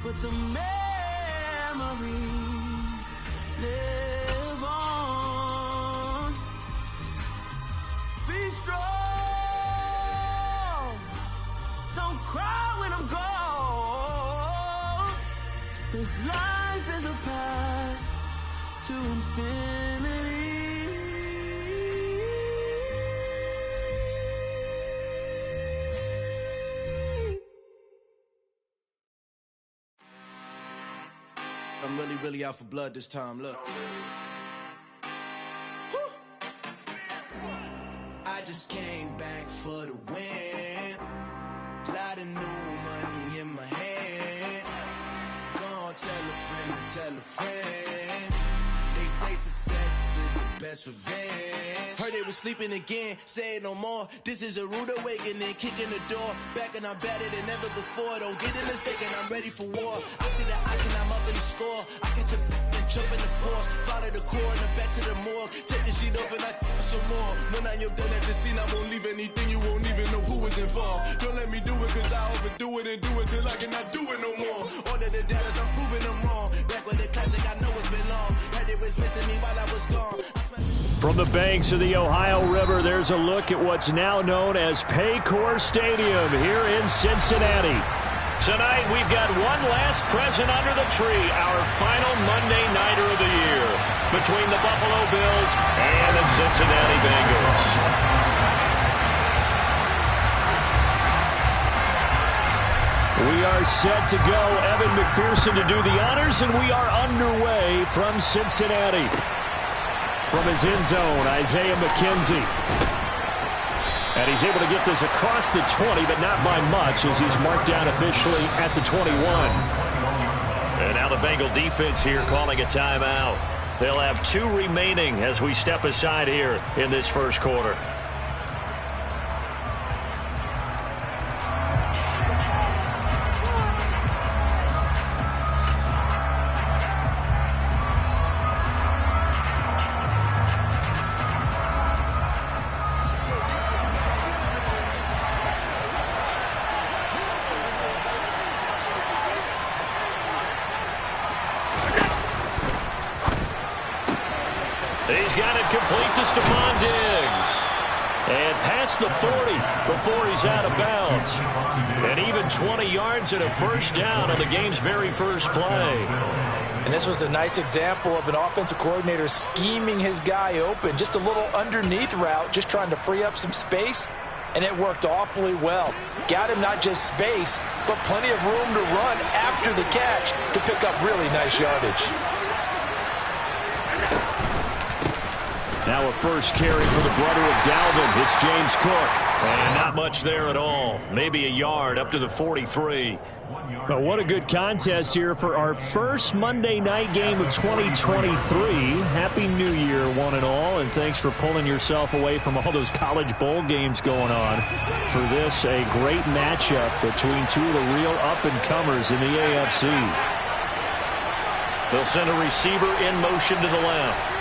but the memories live on. Be strong, don't cry when I'm gone. This life is a path to infinity. I'm really out for blood this time, look. Woo. I just came back for the win. Lot of new money in my hand. Gonna tell a friend to tell a friend. They say success is the best revenge. Heard they was sleeping again, say it no more. This is a rude awakening, kicking the door. Back and I'm better than ever before. Don't get it mistaken, I'm ready for war. I see the action, I'm up in the score. I catch a and jump in the Porsche. Follow the core and the back to the morgue. Take the sheet off and I some more. When I am done at the scene, I won't leave anything. You won't even know who was involved. Don't let me do it, cause I overdo it and do it till I cannot do it no more. All of the doubters, I'm proving them wrong. Back with the classic, I know it's been long. Heard it was missing me while I was gone. From the banks of the Ohio River, there's a look at what's now known as Paycor Stadium here in Cincinnati. Tonight, we've got one last present under the tree, our final Monday Nighter of the year, between the Buffalo Bills and the Cincinnati Bengals. We are set to go. Evan McPherson to do the honors, and we are underway from Cincinnati. From his end zone, Isaiah McKenzie. And he's able to get this across the 20, but not by much, as he's marked down officially at the 21. And now the Bengal defense here calling a timeout. They'll have 2 remaining as we step aside here in this first quarter. He's got it complete to Stephon Diggs. And past the 40 before he's out of bounds. And even 20 yards and a first down on the game's very first play. And this was a nice example of an offensive coordinator scheming his guy open. Just a little underneath route, just trying to free up some space. And it worked awfully well. Got him not just space, but plenty of room to run after the catch to pick up really nice yardage. Now a first carry for the brother of Dalvin. It's James Cook. And not much there at all. Maybe a yard up to the 43. But what a good contest here for our first Monday night game of 2023. Happy New Year, one and all. And thanks for pulling yourself away from all those college bowl games going on. For this, a great matchup between two of the real up-and-comers in the AFC. They'll send a receiver in motion to the left.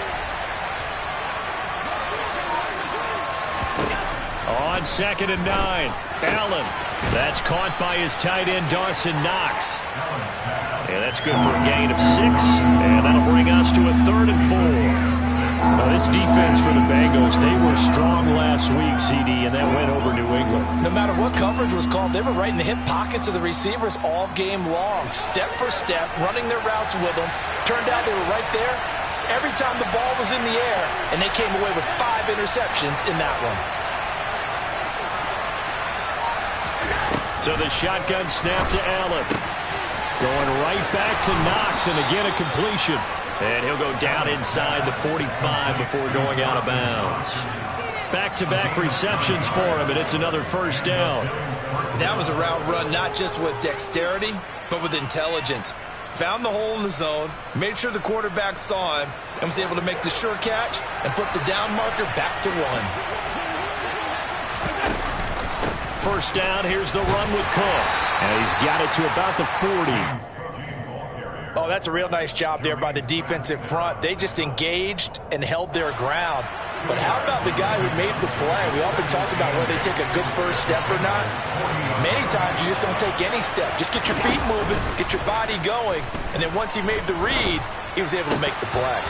On 2nd and 9, Allen. That's caught by his tight end, Dawson Knox. And that's good for a gain of 6. And that'll bring us to a 3rd and 4. Well, this defense for the Bengals, they were strong last week, CD, and that went over New England. No matter what coverage was called, they were right in the hip pockets of the receivers all game long. Step for step, running their routes with them. Turned out they were right there every time the ball was in the air, and they came away with 5 interceptions in that one. So the shotgun snap to Allen. Going right back to Knox, and again a completion. And he'll go down inside the 45 before going out of bounds. Back-to-back receptions for him, and it's another first down. That was a route run not just with dexterity, but with intelligence. Found the hole in the zone, made sure the quarterback saw him, and was able to make the sure catch and flip the down marker back to 1. First down, here's the run with Cook. And he's got it to about the 40. Oh, that's a real nice job there by the defensive front. They just engaged and held their ground. But how about the guy who made the play? We often talk about whether they take a good first step or not. Many times you just don't take any step. Just get your feet moving, get your body going, and then once he made the read, he was able to make the play.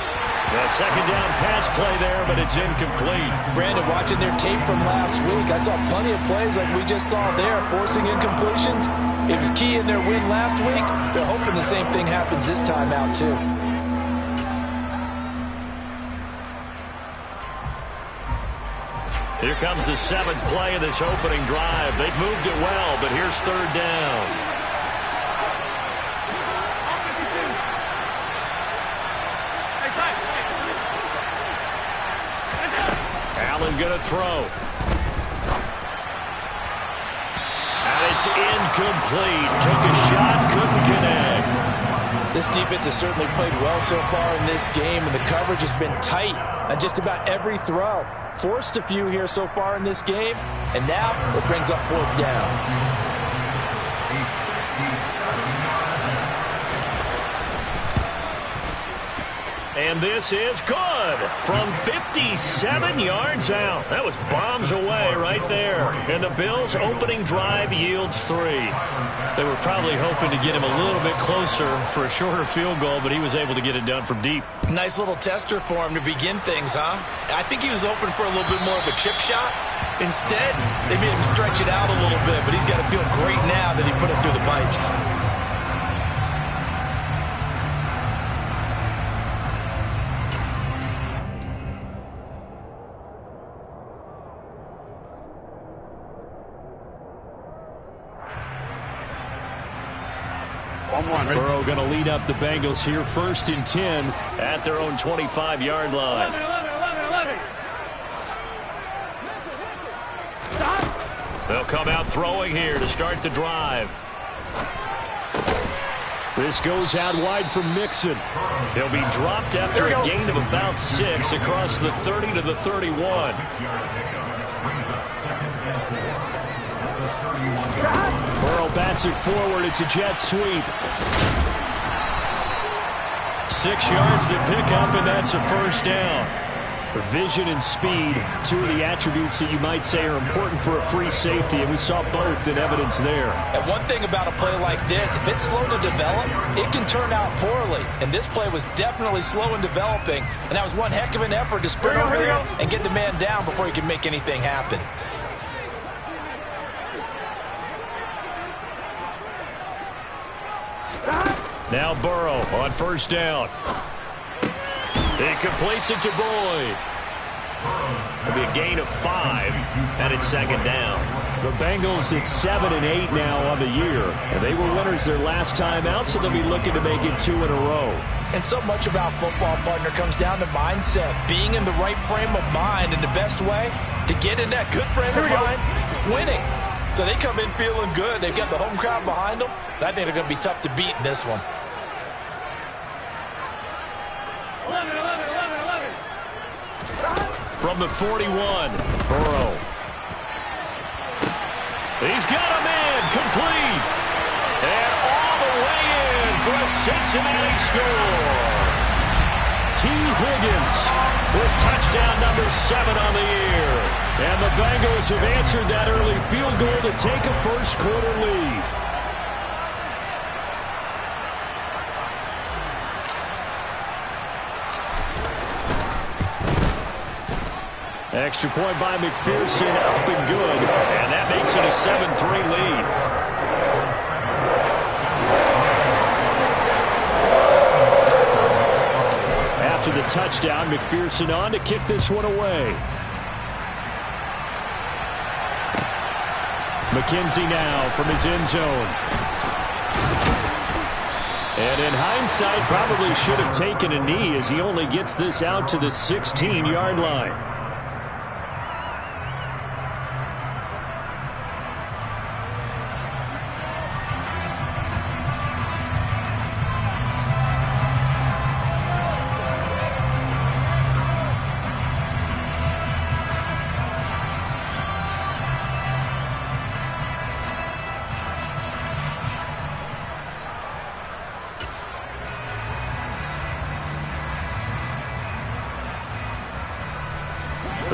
The second down pass play there, but it's incomplete. Brandon, watching their tape from last week, I saw plenty of plays like we just saw there, forcing incompletions. It was key in their win last week. They're hoping the same thing happens this time out, too. Here comes the seventh play of this opening drive. They've moved it well, but here's third down. Allen going to throw. And it's incomplete. Took a shot, couldn't connect. This defense has certainly played well so far in this game, and the coverage has been tight on just about every throw. Forced a few here so far in this game, and now it brings up fourth down. And this is good from 57 yards out. That was bombs away right there. And the Bills' opening drive yields 3. They were probably hoping to get him a little bit closer for a shorter field goal, but he was able to get it done from deep. Nice little tester for him to begin things, huh? I think he was hoping for a little bit more of a chip shot. Instead, they made him stretch it out a little bit, but he's got to feel great now that he put it through the pipes. Burrow going to lead up the Bengals here, 1st and 10 at their own 25-yard line. 11. They'll come out throwing here to start the drive. This goes out wide for Mixon. He'll be dropped after a gain of about 6 across the 30 to the 31. Burrow bats it forward. It's a jet sweep. 6 yards to pick up, and that's a first down. Vision and speed, 2 of the attributes that you might say are important for a free safety, and we saw both in evidence there. And one thing about a play like this, if it's slow to develop, it can turn out poorly. And this play was definitely slow in developing, and that was one heck of an effort to sprint over there and get the man down before he could make anything happen. Now Burrow on first down. He completes it to Boyd. It'll be a gain of 5, and it's second down. The Bengals at 7 and 8 now on the year, and they were winners their last time out, so they'll be looking to make it 2 in a row. And so much about football, partner, comes down to mindset, being in the right frame of mind, and the best way to get in that good frame of mind, winning. So they come in feeling good. They've got the home crowd behind them, and I think they're going to be tough to beat in this one. 11. From the 41, Burrow. He's got a man complete. And all the way in for a Cincinnati score. T. Higgins with touchdown number 7 on the year. And the Bengals have answered that early field goal to take a first quarter lead. Extra point by McPherson, up and good. And that makes it a 7-3 lead. After the touchdown, McPherson on to kick this one away. McKenzie now from his end zone. And in hindsight, probably should have taken a knee as he only gets this out to the 16-yard line.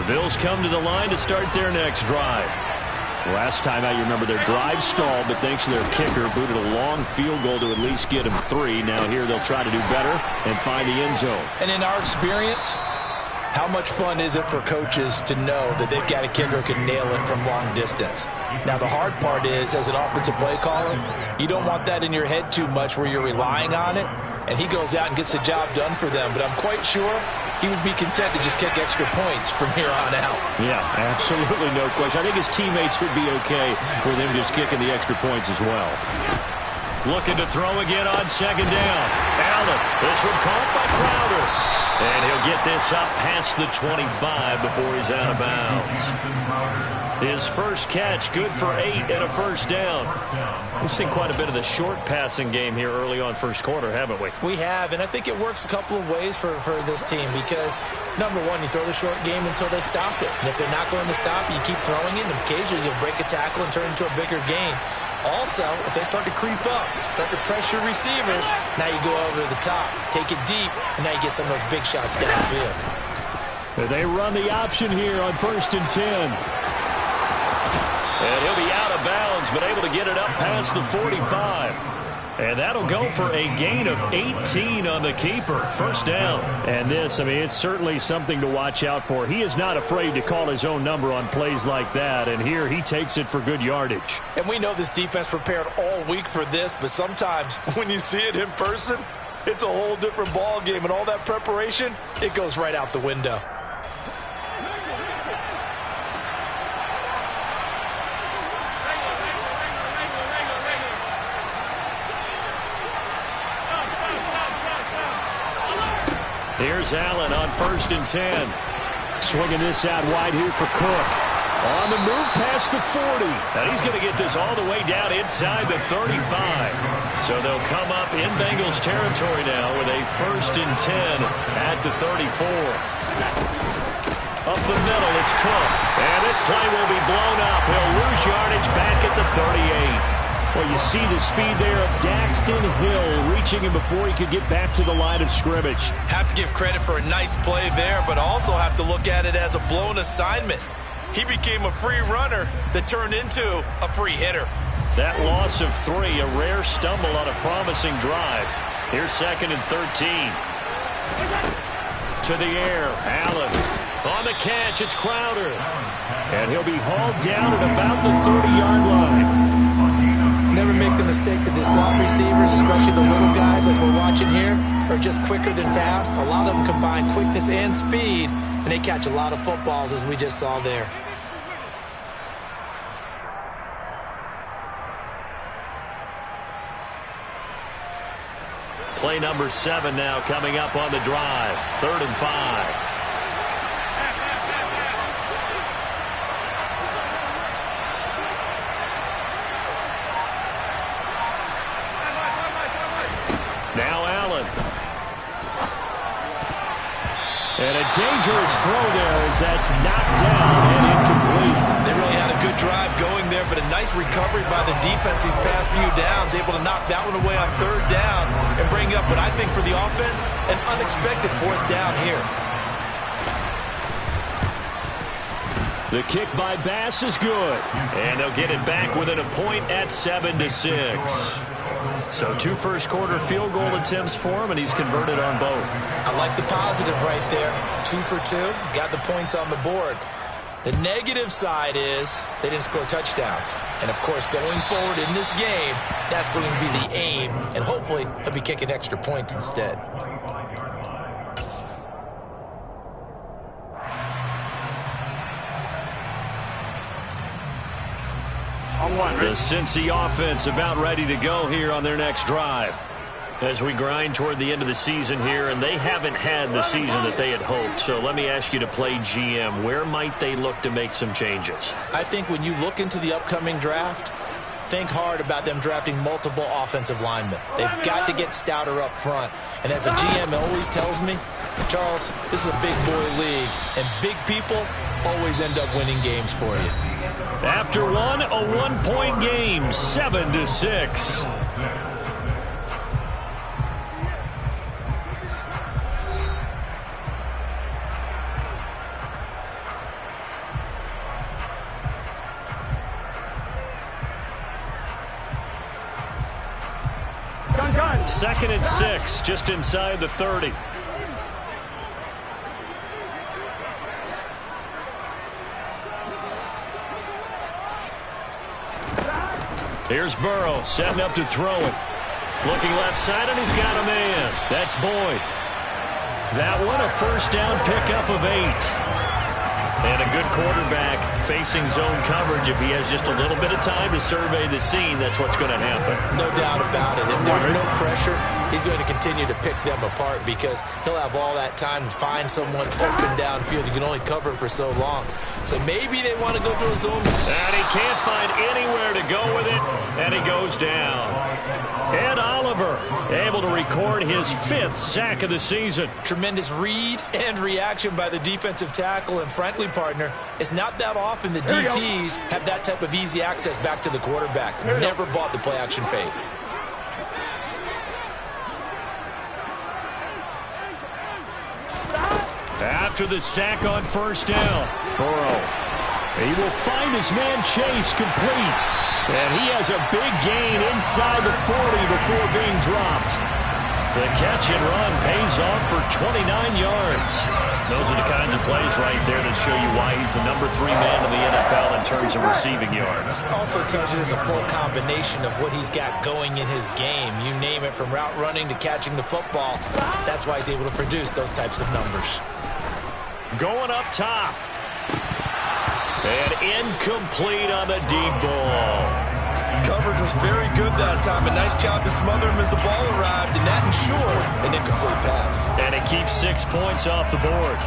The Bills come to the line to start their next drive. Last time out, you remember their drive stalled, but thanks to their kicker, booted a long field goal to at least get them 3. Now here they'll try to do better and find the end zone. And in our experience, how much fun is it for coaches to know that they've got a kicker who can nail it from long distance? Now, the hard part is, as an offensive play caller, you don't want that in your head too much where you're relying on it, and he goes out and gets the job done for them. But I'm quite sure he would be content to just kick extra points from here on out. Yeah, absolutely no question. I think his teammates would be okay with him just kicking the extra points as well. Looking to throw again on second down. Allen, this one caught by Crowder. And he'll get this up past the 25 before he's out of bounds. His first catch, good for 8 and a first down. We've seen quite a bit of the short passing game here early on first quarter, haven't we? We have, and I think it works a couple of ways for this team because, number one, you throw the short game until they stop it. And if they're not going to stop it, you keep throwing it, and occasionally you'll break a tackle and turn it into a bigger gain. Also, if they start to creep up, start to pressure receivers, now you go over the top, take it deep, and now you get some of those big shots downfield. They run the option here on 1st and 10. And he'll be out of bounds, but able to get it up past the 45. And that'll go for a gain of 18 on the keeper. First down. And this, I mean, it's certainly something to watch out for. He is not afraid to call his own number on plays like that. And here he takes it for good yardage. And we know this defense prepared all week for this, but sometimes when you see it in person, it's a whole different ball game. And all that preparation, it goes right out the window. Here's Allen on 1st and 10. Swinging this out wide here for Cook. On the move past the 40. And he's going to get this all the way down inside the 35. So they'll come up in Bengals territory now with a 1st and 10 at the 34. Up the middle, it's Cook. And this play will be blown up. He'll lose yardage back at the 38. Well, you see the speed there of Daxton Hill reaching him before he could get back to the line of scrimmage. Have to give credit for a nice play there, but also have to look at it as a blown assignment. He became a free runner that turned into a free hitter. That loss of 3, a rare stumble on a promising drive. Here's 2nd and 13. To the air, Allen. On the catch, it's Crowder. And he'll be hauled down at about the 30-yard line. Never make the mistake that the slot receivers, especially the little guys like we're watching here, are just quicker than fast. A lot of them combine quickness and speed, and they catch a lot of footballs, as we just saw there. Play number 7 now coming up on the drive. 3rd and 5. Now Allen. And a dangerous throw there as that's knocked down and incomplete. They really had a good drive going there, but a nice recovery by the defense these past few downs, able to knock that one away on 3rd down and bring up what I think for the offense, an unexpected 4th down here. The kick by Bass is good. And they'll get it back within a point at 7-6. So 2 first-quarter field goal attempts for him, and he's converted on both. I like the positive right there. 2 for 2, got the points on the board. The negative side is they didn't score touchdowns. And, of course, going forward in this game, that's going to be the aim. And hopefully he'll be kicking extra points instead. The Cincy offense about ready to go here on their next drive. As we grind toward the end of the season here, and they haven't had the season that they had hoped. So let me ask you to play GM. Where might they look to make some changes? I think when you look into the upcoming draft, think hard about them drafting multiple offensive linemen. They've got to get stouter up front. And as a GM always tells me, Charles, this is a big boy league, and big people always end up winning games for you. After one, a 1-point game, 7-6. 2nd and 6, just inside the 30. Here's Burrow setting up to throw it. Looking left side, and he's got a man. That's Boyd. That one, a first down pickup of 8. And a good quarterback facing zone coverage. If he has just a little bit of time to survey the scene, that's what's going to happen. No doubt about it. If there's no pressure, he's going to continue to pick them apart because he'll have all that time to find someone open downfield. He can only cover for so long. So maybe they want to go to a zone. And he can't find anywhere to go with it, and he goes down. Ed Oliver able to record his 5th sack of the season. Tremendous read and reaction by the defensive tackle, and frankly, partner, it's not that often the DTs have that type of easy access back to the quarterback. Never bought the play-action fake. After the sack on first down, Burrow. He will find his man Chase complete. And he has a big gain inside the 40 before being dropped. The catch and run pays off for 29 yards. Those are the kinds of plays right there that show you why he's the number 3 man in the NFL in terms of receiving yards. Also tells you there's a full combination of what he's got going in his game. You name it, from route running to catching the football. That's why he's able to produce those types of numbers. Going up top. And incomplete on the deep ball. Coverage was very good that time. A nice job to smother him as the ball arrived, and that ensured an incomplete pass. And it keeps 6 points off the board.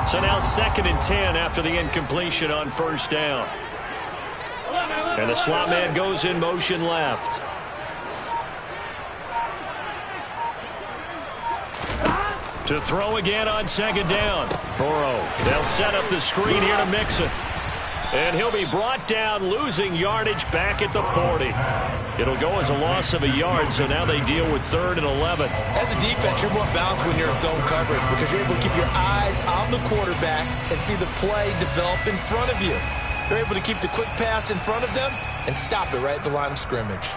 So now 2nd and 10 after the incompletion on first down. And the slot man goes in motion left. To throw again on 2nd down. Burrow. They'll set up the screen here to Mixon. And he'll be brought down, losing yardage back at the 40. It'll go as a loss of a yard, so now they deal with 3rd and 11. As a defense, you're more balanced when you're in zone coverage because you're able to keep your eyes on the quarterback and see the play develop in front of you. You're able to keep the quick pass in front of them and stop it right at the line of scrimmage.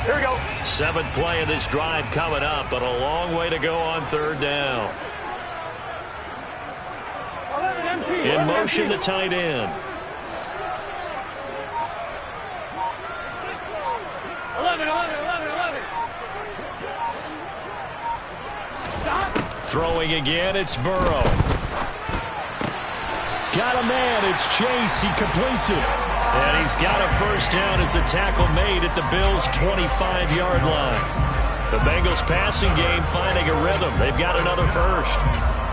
Here we go. 7th play of this drive coming up, but a long way to go on 3rd down. In motion, the tight end. 11. Throwing again, it's Burrow. Got a man, it's Chase. He completes it. And he's got a first down as the tackle made at the Bills' 25-yard line. The Bengals passing game finding a rhythm. They've got another first.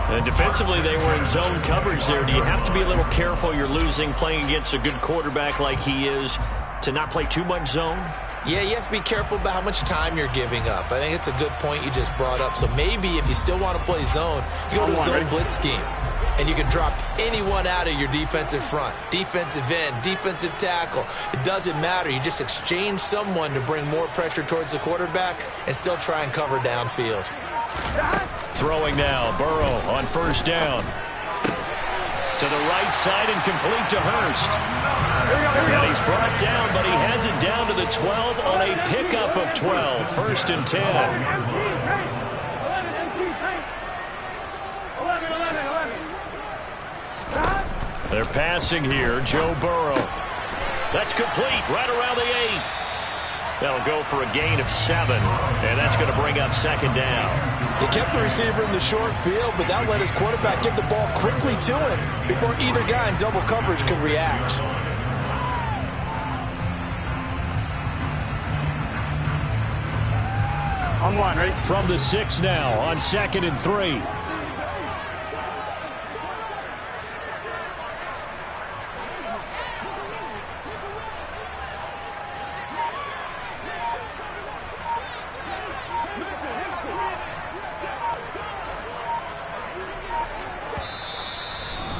And defensively, they were in zone coverage there. Do you have to be a little careful? You're losing, playing against a good quarterback like he is, to not play too much zone? Yeah, you have to be careful about how much time you're giving up. I think it's a good point you just brought up. So maybe if you still want to play zone, you go to a zone blitz scheme. And you can drop anyone out of your defensive front. Defensive end, defensive tackle. It doesn't matter. You just exchange someone to bring more pressure towards the quarterback and still try and cover downfield. Throwing now, Burrow on first down. To the right side and complete to Hurst. And he's brought down, but he has it down to the 12 on a pickup of 12. 1st and 10. 11. They're passing here, Joe Burrow. That's complete, right around the 8. That'll go for a gain of 7, and that's going to bring up 2nd down. He kept the receiver in the short field, but that let his quarterback get the ball quickly to him before either guy in double coverage could react. On 1, ready? From the 6 now on 2nd and 3.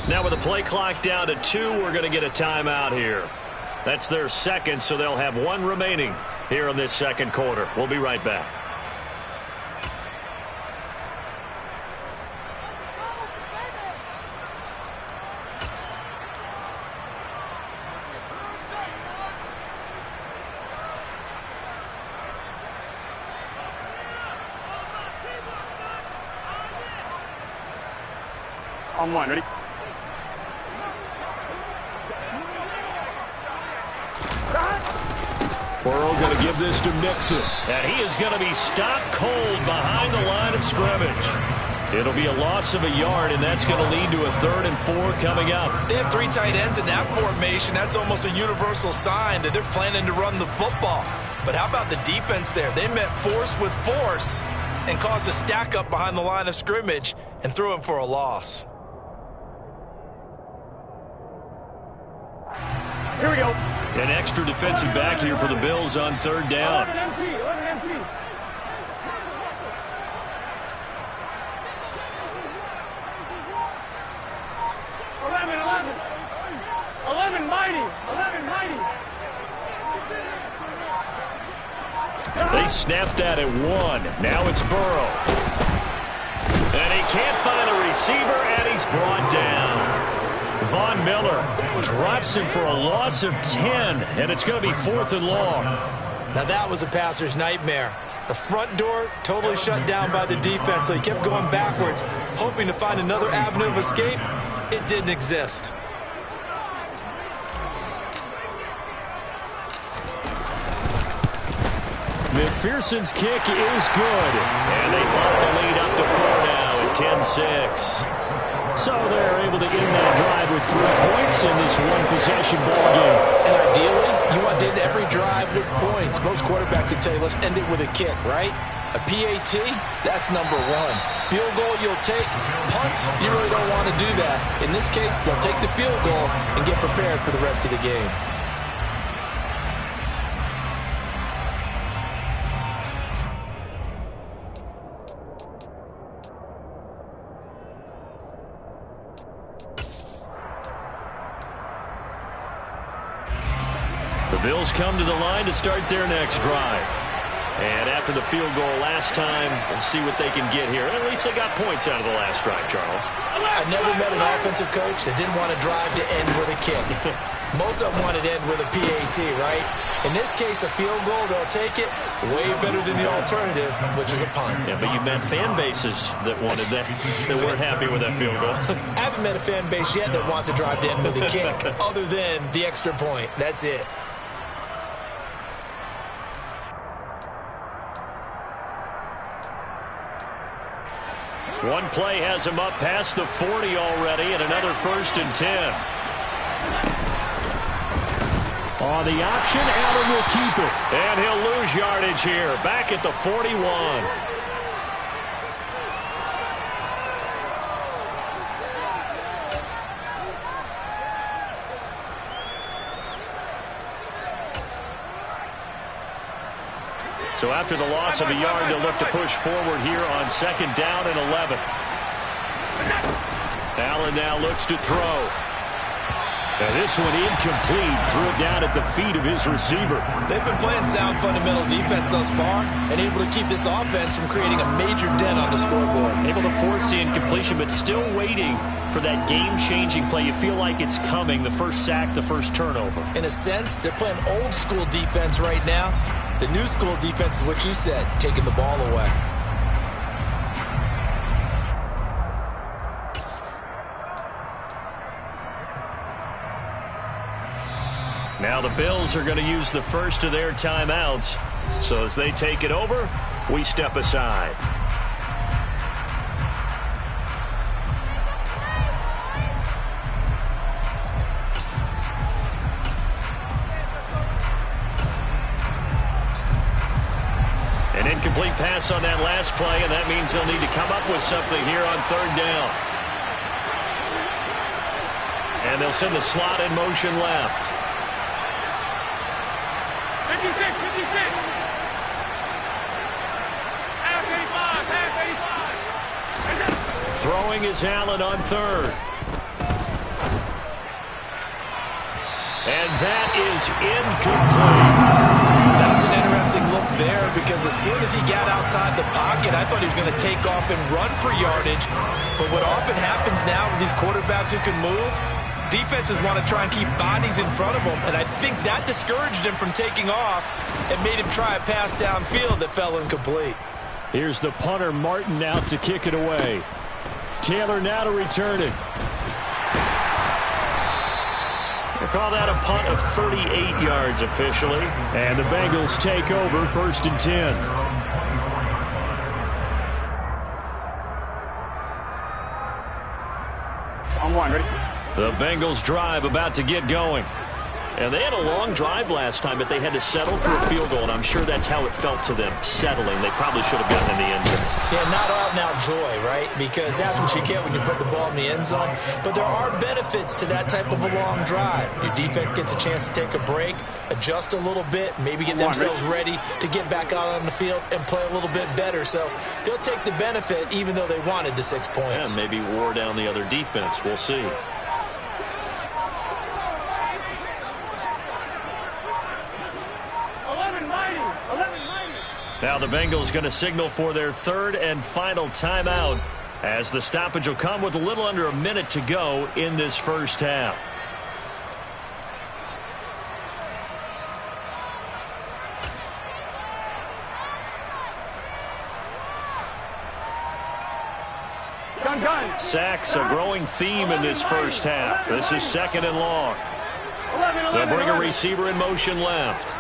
Now with the play clock down to 2, we're going to get a timeout here. That's their second, so they'll have 1 remaining here in this second quarter. We'll be right back. On 1, ready? Burrow going to give this to Mixon. And he is going to be stopped cold behind the line of scrimmage. It'll be a loss of a yard, and that's going to lead to a 3rd and 4 coming up. They have 3 tight ends in that formation. That's almost a universal sign that they're planning to run the football. But how about the defense there? They met force with force and caused a stack up behind the line of scrimmage and threw him for a loss. Here we go. An extra defensive back here for the Bills on 3rd down. 11 MC. 11 MC. 11 mighty. 11 mighty. They snapped that at 1. Now it's Burrow. And he can't find a receiver, and he's brought down. Von Miller drops him for a loss of 10, and it's going to be 4th and long. Now that was a passer's nightmare. The front door totally shut down by the defense, so he kept going backwards, hoping to find another avenue of escape. It didn't exist. McPherson's kick is good, and they bump the lead up to 4 now at 10-6. So they're able to end that drive with 3 points in this one-possession ball game. And ideally, you want to end every drive with points. Most quarterbacks would tell you, let's end it with a kick, right? A PAT, that's number 1. Field goal, you'll take. Punts, you really don't want to do that. In this case, they'll take the field goal and get prepared for the rest of the game. The Bills come to the line to start their next drive. And after the field goal last time, we'll see what they can get here. At least they got points out of the last drive, Charles. I never met an offensive coach that didn't want to drive to end with a kick. Most of them wanted to end with a PAT, right? In this case, a field goal, they'll take it. Way better than the alternative, which is a punt. Yeah, but you've met fan bases that wanted that, that weren't happy with that field goal. I haven't met a fan base yet that wants to drive to end with a kick, other than the extra point. That's it. One play has him up past the 40 already, and another 1st and 10. On the option, Allen will keep it. And he'll lose yardage here, back at the 41. So after the loss of a yard, they'll look to push forward here on 2nd down and 11. Allen now looks to throw. Now this one incomplete. Threw it down at the feet of his receiver. They've been playing sound fundamental defense thus far and able to keep this offense from creating a major dent on the scoreboard. Able to force the incompletion, but still waiting for that game-changing play. You feel like it's coming, the first sack, the first turnover. In a sense, they're playing old-school defense right now. The new-school defense is what you said, taking the ball away. Now the Bills are going to use the first of their timeouts. So as they take it over, we step aside. An incomplete pass on that last play, and that means they'll need to come up with something here on 3rd down. And they'll send the slot in motion left. 56, 56. Half 85, half 85. Throwing is Allen on 3rd. And that is incomplete. That was an interesting look there because as soon as he got outside the pocket, I thought he was going to take off and run for yardage. But what often happens now with these quarterbacks who can move, defenses want to try and keep bodies in front of them, and I think that discouraged him from taking off and made him try a pass downfield that fell incomplete. Here's the punter, Martin, out to kick it away. Taylor now to return it. They call that a punt of 38 yards officially. And the Bengals take over 1st and 10. On one, ready? The Bengals drive about to get going. And they had a long drive last time, but they had to settle for a field goal, and I'm sure that's how it felt to them, settling. They probably should have gotten in the end zone. Yeah, not out-and-out joy, right? Because that's what you get when you put the ball in the end zone. But there are benefits to that type of a long drive. Your defense gets a chance to take a break, adjust a little bit, maybe get themselves ready to get back out on the field and play a little bit better. So they'll take the benefit even though they wanted the 6 points. And maybe wore down the other defense. We'll see. Now the Bengals going to signal for their 3rd and final timeout as the stoppage will come with a little under a minute to go in this first half. Sacks a growing theme in this first half. This is 2nd and long. They'll bring a receiver in motion left.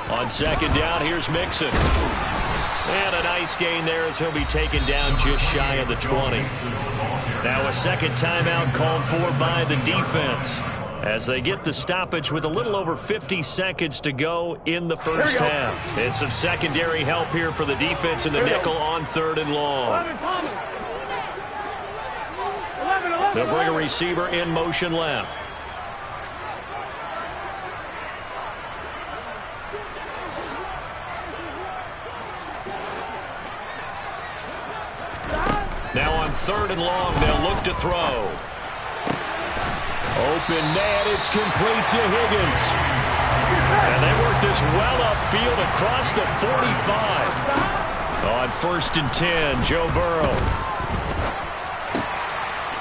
On 2nd down, here's Mixon. And a nice gain there as he'll be taken down just shy of the 20. Now a 2nd timeout called for by the defense as they get the stoppage with a little over 50 seconds to go in the first half. It's some secondary help here for the defense in the nickel on 3rd and long. They'll bring a receiver in motion left. Now on 3rd and long, they'll look to throw. Open net, it's complete to Higgins. And they work this well upfield across the 45. On 1st and 10, Joe Burrow.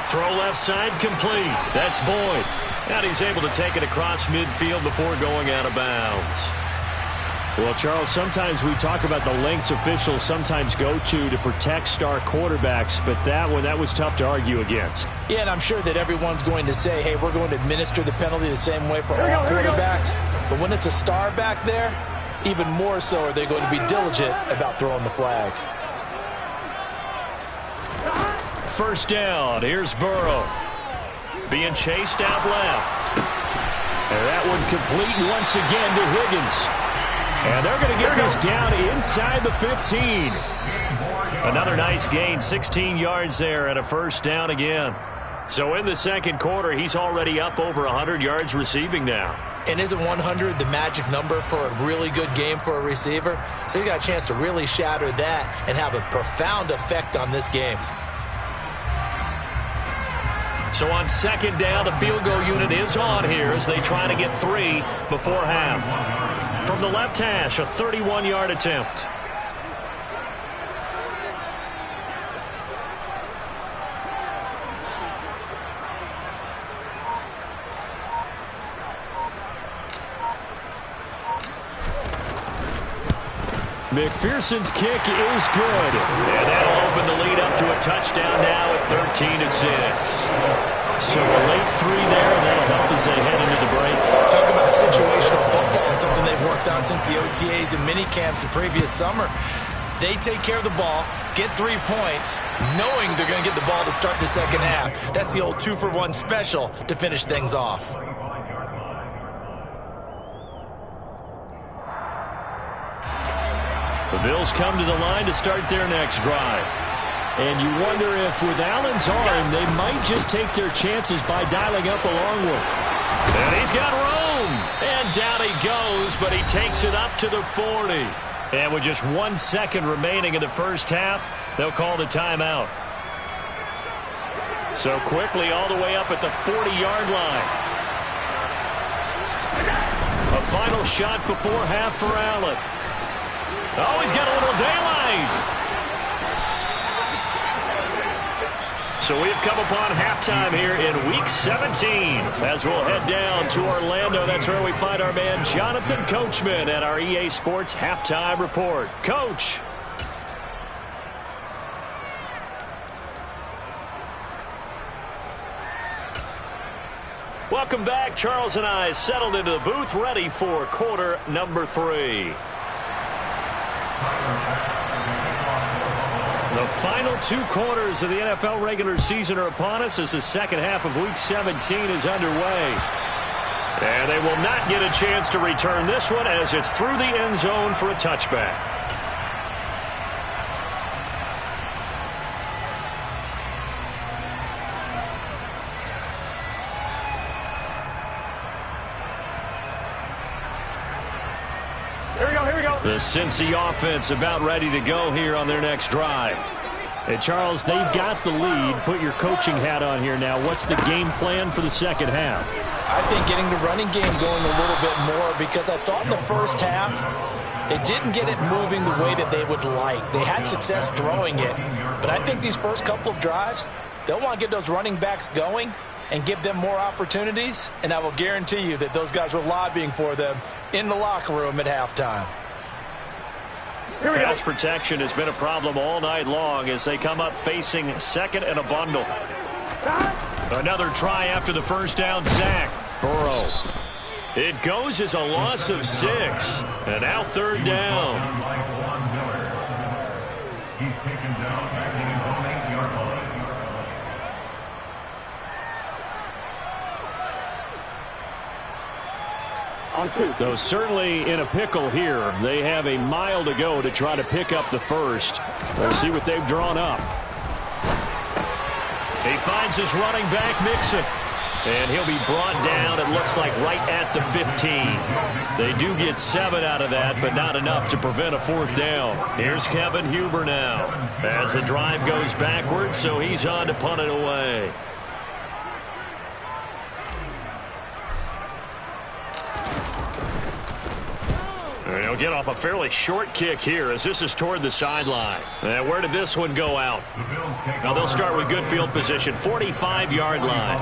Throw left side complete. That's Boyd. And he's able to take it across midfield before going out of bounds. Well, Charles, sometimes we talk about the lengths officials sometimes go to protect star quarterbacks, but that was tough to argue against. Yeah, and I'm sure that everyone's going to say, hey, we're going to administer the penalty the same way for all quarterbacks. But when it's a star back there, even more so are they going to be diligent about throwing the flag. 1st down, here's Burrow. Being chased out left. And that one complete once again to Higgins. And they're going to get this down inside the 15. Another nice gain, 16 yards there and a 1st down again. So in the 2nd quarter, he's already up over 100 yards receiving now. And isn't 100 the magic number for a really good game for a receiver? So he got a chance to really shatter that and have a profound effect on this game. So on 2nd down, the field goal unit is on here as they try to get 3 before half. From the left hash, a 31-yard attempt. McPherson's kick is good. And that'll open the lead up to a touchdown now at 13-6. So a late 3 there, and that'll help as they head into the break. Talk about situational football and something they've worked on since the OTAs and mini camps the previous summer. They take care of the ball, get 3 points, knowing they're going to get the ball to start the 2nd half. That's the old 2-for-1 special to finish things off. The Bills come to the line to start their next drive. And you wonder if with Allen's arm, they might just take their chances by dialing up a long one. And he's got room. And down he goes, but he takes it up to the 40. And with just 1 second remaining in the first half, they'll call the timeout. So quickly all the way up at the 40-yard line. A final shot before half for Allen. Oh, he's got a little daylight. So we've come upon halftime here in Week 17 as we'll head down to Orlando. That's where we find our man Jonathan Coachman at our EA Sports Halftime Report. Coach. Welcome back. Charles and I settled into the booth, ready for quarter number 3. The final 2 quarters of the NFL regular season are upon us as the second half of Week 17 is underway. And they will not get a chance to return this one as it's through the end zone for a touchback. Here we go. The Cincy offense about ready to go here on their next drive. And Charles, they've got the lead. Put your coaching hat on here now. What's the game plan for the second half? I think getting the running game going a little bit more, because I thought in the first half they didn't get it moving the way that they would like. They had success throwing it, but I think these first couple of drives, they'll want to get those running backs going and give them more opportunities, and I will guarantee you that those guys were lobbying for them in the locker room at halftime. Pass protection has been a problem all night long as they come up facing second and a bundle. Another try after the first down sack. Burrow. It goes as a loss of 6. And now third down. He's taken down back in his own 8-yard line. Though certainly in a pickle here. They have a mile to go to try to pick up the first. We'll see what they've drawn up. He finds his running back, Mixon. And he'll be brought down, it looks like, right at the 15. They do get 7 out of that, but not enough to prevent a fourth down. Here's Kevin Huber now as the drive goes backwards, so he's on to punt it away. And he'll get off a fairly short kick here as this is toward the sideline. And where did this one go out? Now they'll start with good field position, 45-yard line.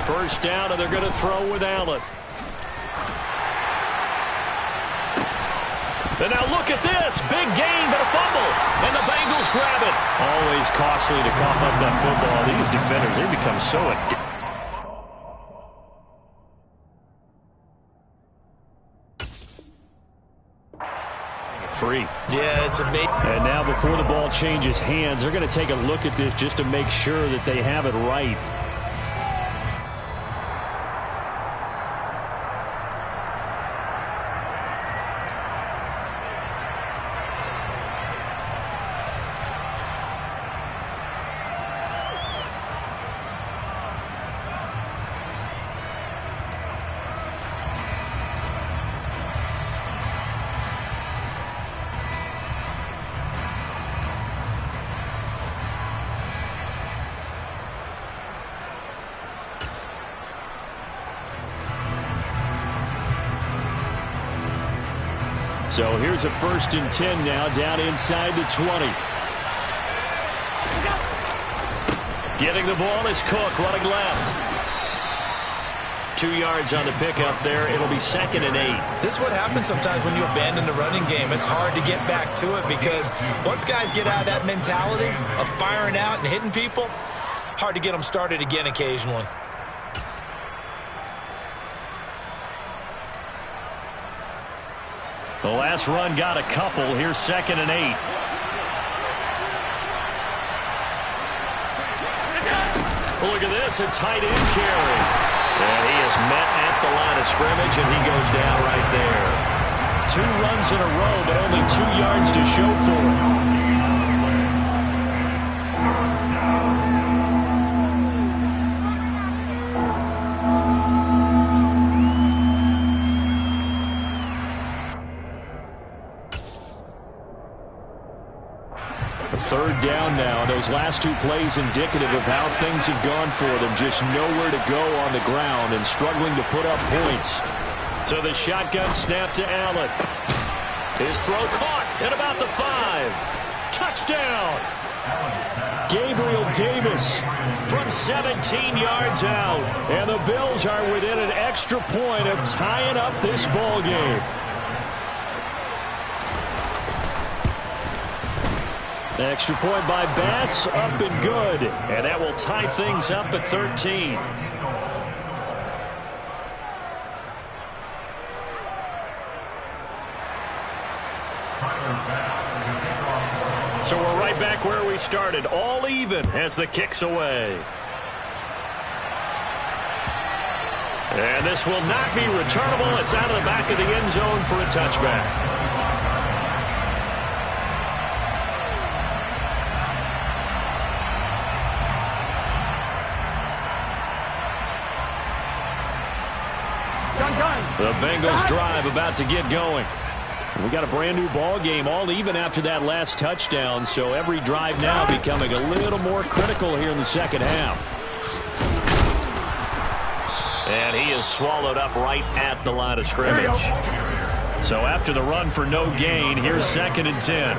First down, and they're going to throw with Allen. And now look at this. Big gain, but a fumble. And the Bengals grab it. Always costly to cough up that football. These defenders, they become so addicted. Free. Yeah, it's amazing. And now before the ball changes hands, they're going to take a look at this just to make sure that they have it right. So here's a 1st and 10 now, down inside the 20. Getting the ball is Cook, running left. 2 yards on the pickup there. It'll be 2nd and 8. This is what happens sometimes when you abandon the running game. It's hard to get back to it because once guys get out of that mentality of firing out and hitting people, hard to get them started again occasionally. The last run got a couple. Here's 2nd and 8. Look at this, a tight end carry. And he is met at the line of scrimmage, and he goes down right there. 2 runs in a row, but only 2 yards to show for it. Third down now. Those last 2 plays indicative of how things have gone for them. Just nowhere to go on the ground and struggling to put up points. So the shotgun snap to Allen. His throw caught at about the 5. Touchdown! Gabriel Davis from 17 yards out. And the Bills are within an extra point of tying up this ball game. Extra point by Bass, up and good. And that will tie things up at 13. So we're right back where we started, all even as the kick's away. And this will not be returnable. It's out of the back of the end zone for a touchback. The Bengals drive about to get going. We got a brand new ball game, all even after that last touchdown, so every drive now becoming a little more critical here in the second half. And he is swallowed up right at the line of scrimmage. So after the run for no gain, here's 2nd and 10.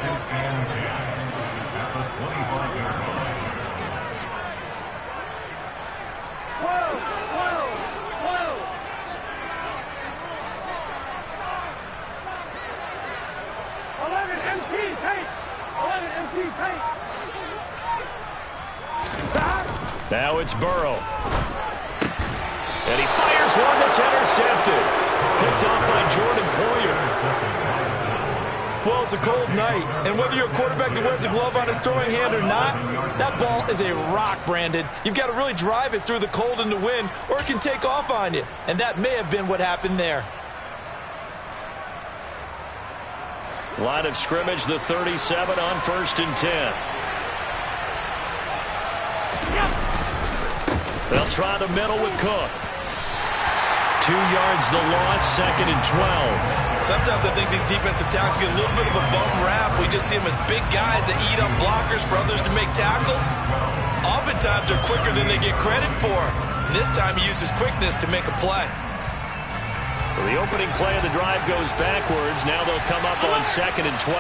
Now it's Burrow. And he fires one that's intercepted. Picked off by Jordan Poyer. Well, it's a cold night, and whether you're a quarterback that wears a glove on his throwing hand or not, that ball is a rock, Brandon. You've got to really drive it through the cold and the wind, or it can take off on you. And that may have been what happened there. Line of scrimmage, the 37 on 1st and 10. They'll try the middle with Cook. 2 yards the loss, 2nd and 12. Sometimes I think these defensive tackles get a little bit of a bum rap. We just see them as big guys that eat up blockers for others to make tackles. Oftentimes they're quicker than they get credit for. And this time he uses quickness to make a play. So the opening play of the drive goes backwards. Now they'll come up on 2nd and 12.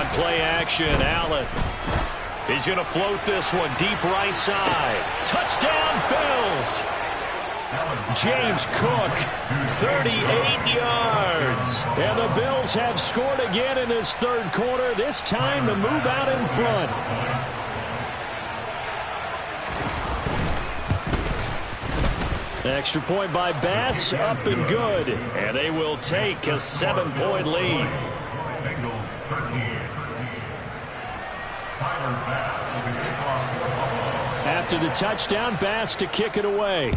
On play action, Allen. He's going to float this one deep right side. Touchdown, Bills. James Cook, 38 yards. And the Bills have scored again in this third quarter, this time to move out in front. Extra point by Bass, up and good. And they will take a 7-point lead. Bengals 13. After the touchdown, Bass to kick it away.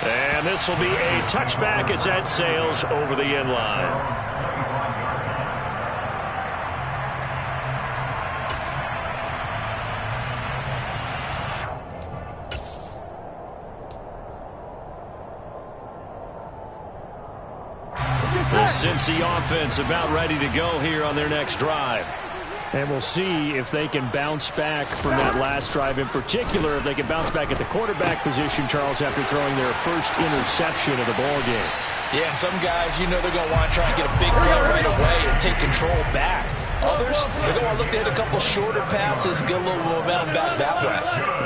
And this will be a touchback as that sails over the end line. The Cincy offense about ready to go here on their next drive. And we'll see if they can bounce back from that last drive, in particular if they can bounce back at the quarterback position, Charles, after throwing their first interception of the ball game. Yeah, and some guys, you know they're going to want to try and get a big play right away and take control back. Others, they're going to want to look to hit a couple shorter passes, get a little momentum back that way.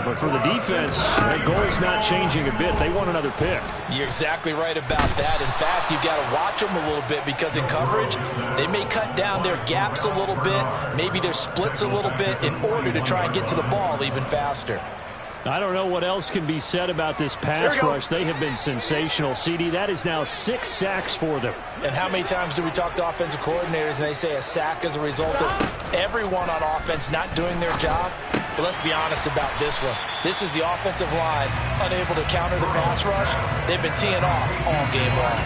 But for the defense, their goal is not changing a bit. They want another pick. You're exactly right about that. In fact, you've got to watch them a little bit because in coverage, they may cut down their gaps a little bit, maybe their splits a little bit in order to try and get to the ball even faster. I don't know what else can be said about this pass rush. They have been sensational, CD. That is now 6 sacks for them. And how many times do we talk to offensive coordinators and they say a sack as a result of everyone on offense not doing their job? But let's be honest about this one. This is the offensive line unable to counter the pass rush. They've been teeing off all game long.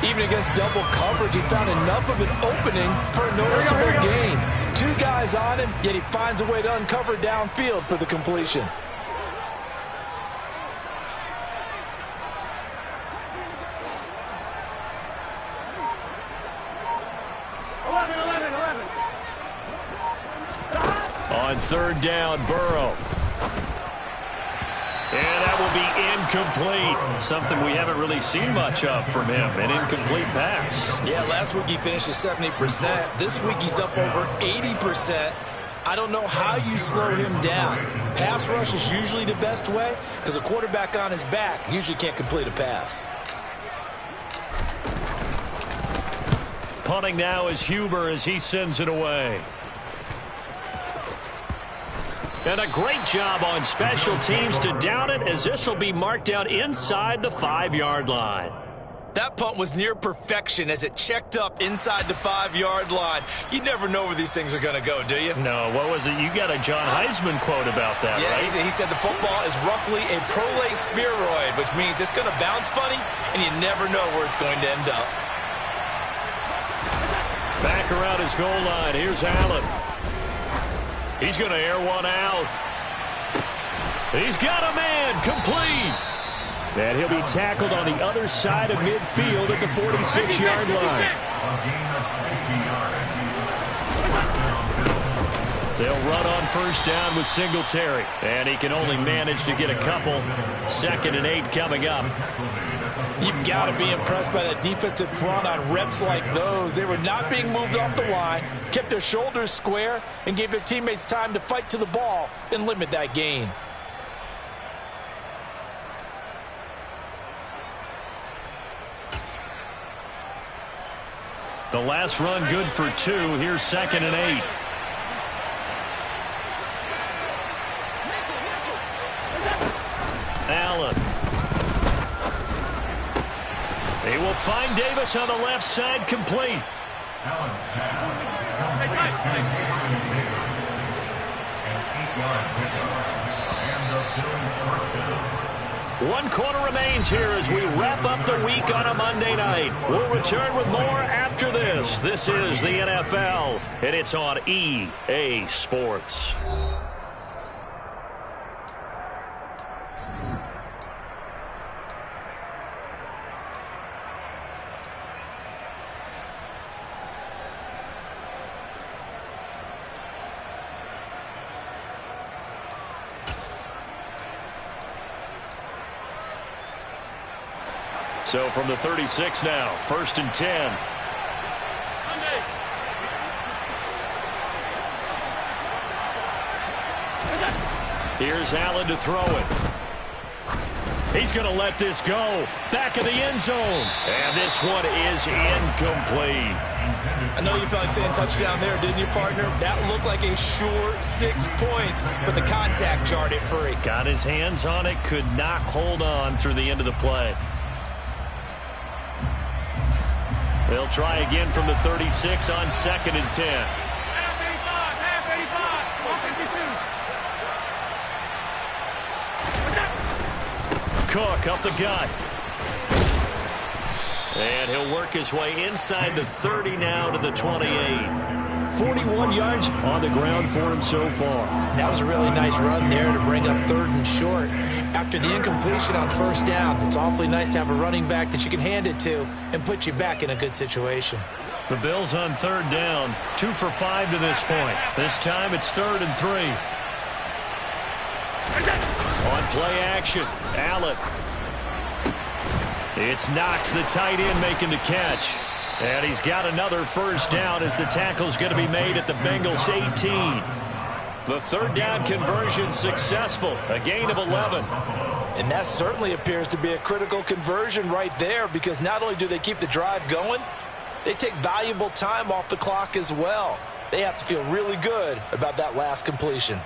Even against double coverage, he found enough of an opening for a noticeable gain. 2 guys on him, yet he finds a way to uncover downfield for the completion. On 3rd down, Burrow. And that will be incomplete. Something we haven't really seen much of from him, an incomplete pass. Yeah, last week he finished at 70%. This week he's up over 80%. I don't know how you slow him down. Pass rush is usually the best way because a quarterback on his back usually can't complete a pass. Punting now is Huber as he sends it away. And a great job on special teams to down it, as this will be marked down inside the 5-yard line. That punt was near perfection as it checked up inside the 5-yard line. You never know where these things are going to go, do you? No, what was it? You got a John Heisman quote about that, yeah, right? He said the football is roughly a prolate spheroid, which means it's going to bounce funny, and you never know where it's going to end up. Back around his goal line. Here's Allen. He's going to air one out. He's got a man complete. And he'll be tackled on the other side of midfield at the 46-yard line. They'll run on 1st down with Singletary. And he can only manage to get a couple. 2nd and 8 coming up. You've got to be impressed by that defensive front on reps like those. They were not being moved off the line, kept their shoulders square, and gave their teammates time to fight to the ball and limit that gain. The last run good for 2. Here's 2nd and 8. Allen. He will find Davis on the left side, complete. Allen's pass, complete to an 8-yard pickup, and the Bills' 1st down. 1 quarter remains here as we wrap up the week on a Monday night. We'll return with more after this. This is the NFL, and it's on EA Sports. So from the 36 now, 1st and 10. Here's Allen to throw it. He's going to let this go. Back of the end zone. And this one is incomplete. I know you felt like saying touchdown there, didn't you, partner? That looked like a sure 6 points, but the contact jarred it free. Got his hands on it, could not hold on through the end of the play. They'll try again from the 36 on 2nd and 10. Cook up the gut. And he'll work his way inside the 30 now to the 28. 41 yards on the ground for him so far. That was a really nice run there to bring up 3rd and short. After the incompletion on 1st down, it's awfully nice to have a running back that you can hand it to and put you back in a good situation. The Bills on 3rd down, 2 for 5 to this point. This time it's 3rd and 3. On play action, Allen. It's Knox, the tight end, making the catch. And he's got another 1st down as the tackle's going to be made at the Bengals 18. The 3rd down conversion successful, a gain of 11. And that certainly appears to be a critical conversion right there, because not only do they keep the drive going, they take valuable time off the clock as well. They have to feel really good about that last completion.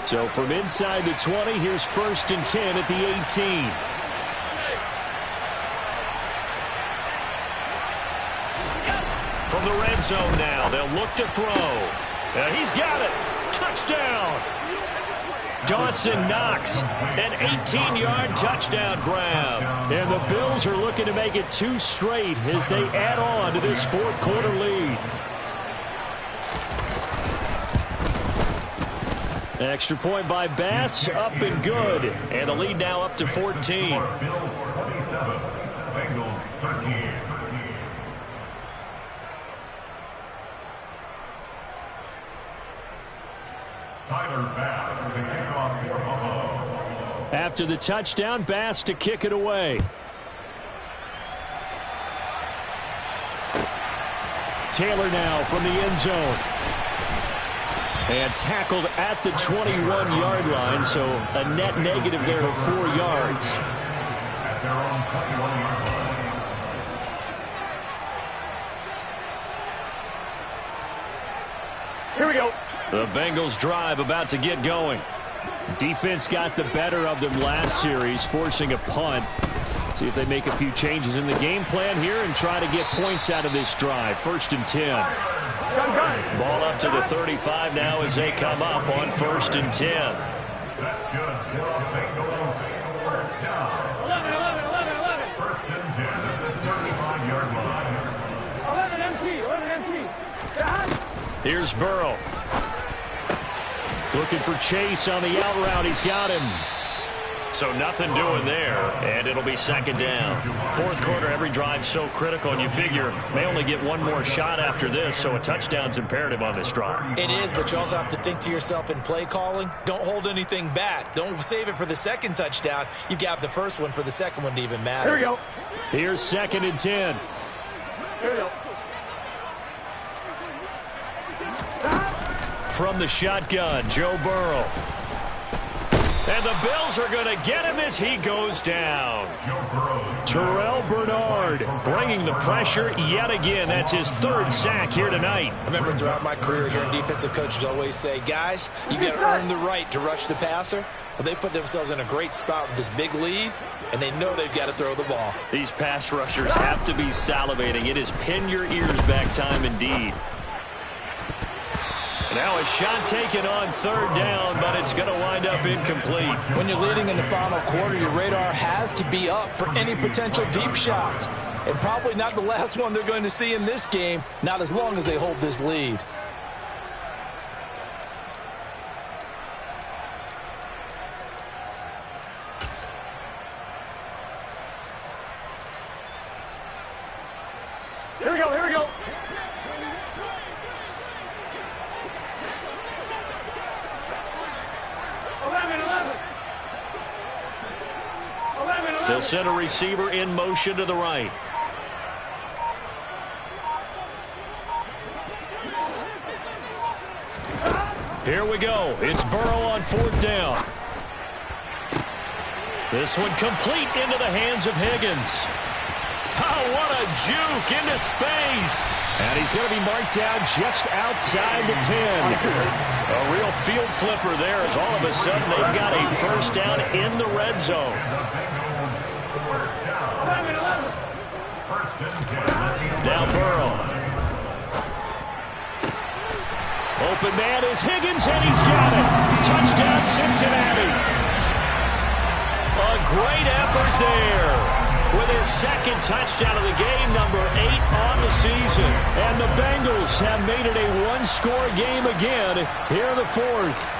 So from inside the 20, here's 1st and 10 at the 18. From the red zone now, they'll look to throw. He's got it. Touchdown. Dawson Knox, an 18-yard touchdown grab. And the Bills are looking to make it 2 straight as they add on to this 4th quarter lead. Extra point by Bass, up and good. And the lead now up to 14. Bills 27, Bengals 13. Tyler Bass with the kickoff for Buffalo. After the touchdown, Bass to kick it away. Taylor now from the end zone. And tackled at the 21-yard line, so a net negative there of 4 yards. At their own 21-yard line. Here we go. The Bengals drive about to get going. Defense got the better of them last series, forcing a punt. See if they make a few changes in the game plan here and try to get points out of this drive. 1st and 10. Ball up to the 35 now as they come up on 1st and 10. That's good. Bengals first down. 11. 1st and 10 at the 35-yard line. 11 MC. Here's Burrow. Looking for Chase on the out route. He's got him. So nothing doing there, and it'll be 2nd down. 4th quarter, every drive's so critical, and you figure may only get one more shot after this, so a touchdown's imperative on this drive. It is, but you also have to think to yourself in play calling, don't hold anything back. Don't save it for the 2nd touchdown. You've got the 1st one for the 2nd one to even matter. Here we go. Here's 2nd and 10. Here we go. From the shotgun, Joe Burrow. And the Bills are going to get him as he goes down. Terrell Bernard bringing the pressure yet again. That's his 3rd sack here tonight. I remember throughout my career here in defensive coaches always say, guys, you got to earn the right to rush the passer. Well, they put themselves in a great spot with this big lead, and they know they've got to throw the ball. These pass rushers have to be salivating. It is pin your ears back time indeed. Now a shot taken on 3rd down, but it's going to wind up incomplete. When you're leading in the final quarter, your radar has to be up for any potential deep shots. And probably not the last one they're going to see in this game, not as long as they hold this lead. Here we go. Here we go. They'll send a receiver in motion to the right. Here we go. It's Burrow on 4th down. This one complete into the hands of Higgins. Oh, what a juke into space. And he's going to be marked down just outside the 10. A real field flipper there as all of a sudden they've got a 1st down in the red zone. Now Burrow. Open man is Higgins, and he's got it. Touchdown, Cincinnati. A great effort there with his 2nd touchdown of the game, number 8 on the season. And the Bengals have made it a 1-score game again here in the 4th.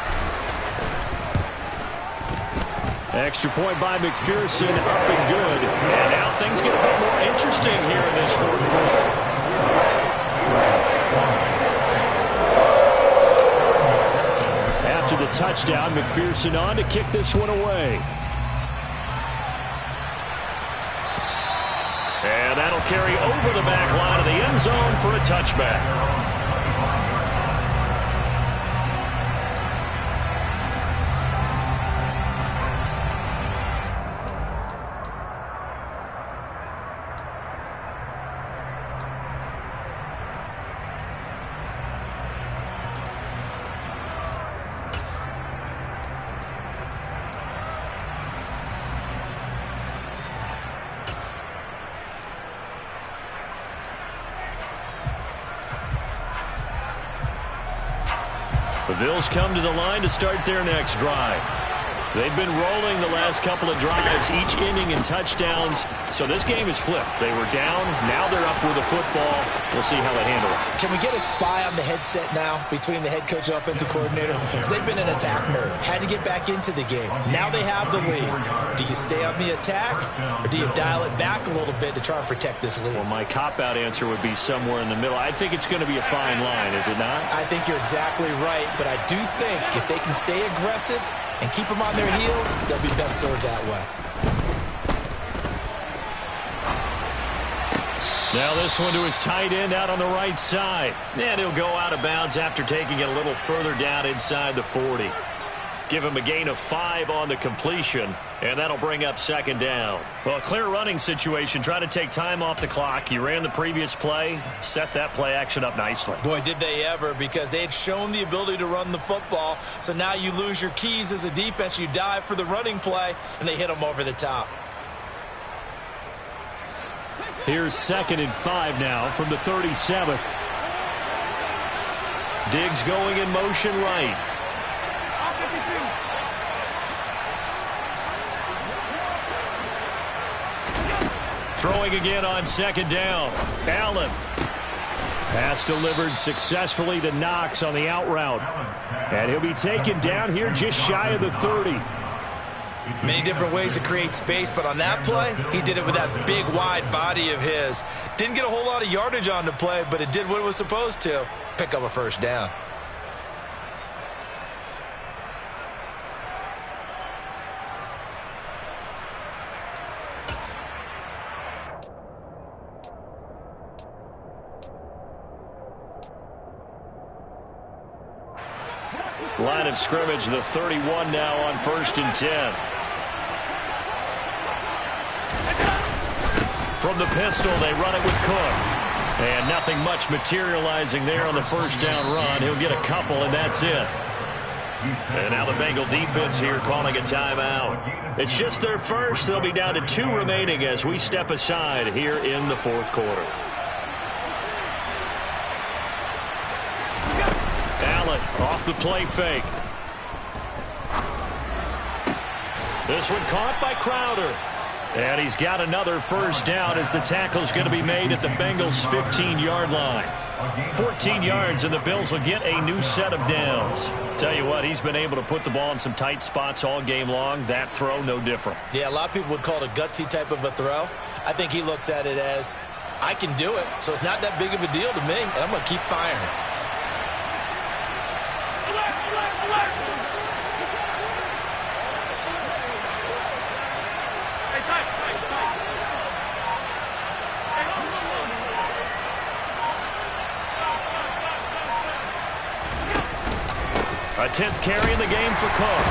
Extra point by McPherson, up and good. And now things get a bit more interesting here in this 4th quarter. After the touchdown, McPherson on to kick this one away. And that'll carry over the back line of the end zone for a touchback. The Bills come to the line to start their next drive. They've been rolling the last couple of drives, each inning in touchdowns. So this game is flipped. They were down. Now they're up with a football. We'll see how they handle it. Can we get a spy on the headset now between the head coach and offensive coordinator? Because they've been in attack mode. Had to get back into the game. Now they have the lead. Do you stay on the attack, or do you dial it back a little bit to try and protect this lead? Well, my cop-out answer would be somewhere in the middle. I think it's going to be a fine line, is it not? I think you're exactly right, but I do think if they can stay aggressive and keep them on their heels, they'll be best served that way. Now this one to his tight end out on the right side. And he'll go out of bounds after taking it a little further down inside the 40. Give him a gain of 5 on the completion, and that'll bring up second down. Well, a clear running situation. Try to take time off the clock. He ran the previous play, set that play action up nicely. Boy, did they ever, because they had shown the ability to run the football. So now you lose your keys as a defense. You dive for the running play, and they hit them over the top. Here's 2nd and 5 now from the 37. Diggs going in motion right. Throwing again on 2nd down. Allen. Pass delivered successfully to Knox on the out route. And he'll be taken down here just shy of the 30. Many different ways to create space, but on that play, he did it with that big, wide body of his. Didn't get a whole lot of yardage on the play, but it did what it was supposed to. Pick up a first down. Line of scrimmage, the 31 now on 1st and 10. From the pistol, they run it with Cook. And nothing much materializing there on the first down run. He'll get a couple, and that's it. And now the Bengal defense here calling a timeout. It's just their first. They'll be down to 2 remaining as we step aside here in the 4th quarter. Allen off the play fake. This one caught by Crowder. And he's got another first down as the tackle's going to be made at the Bengals' 15-yard line. 14 yards, and the Bills will get a new set of downs. Tell you what, he's been able to put the ball in some tight spots all game long. That throw, no different. Yeah, a lot of people would call it a gutsy type of a throw. I think he looks at it as, I can do it, so it's not that big of a deal to me, and I'm going to keep firing. A 10th carry in the game for Cook.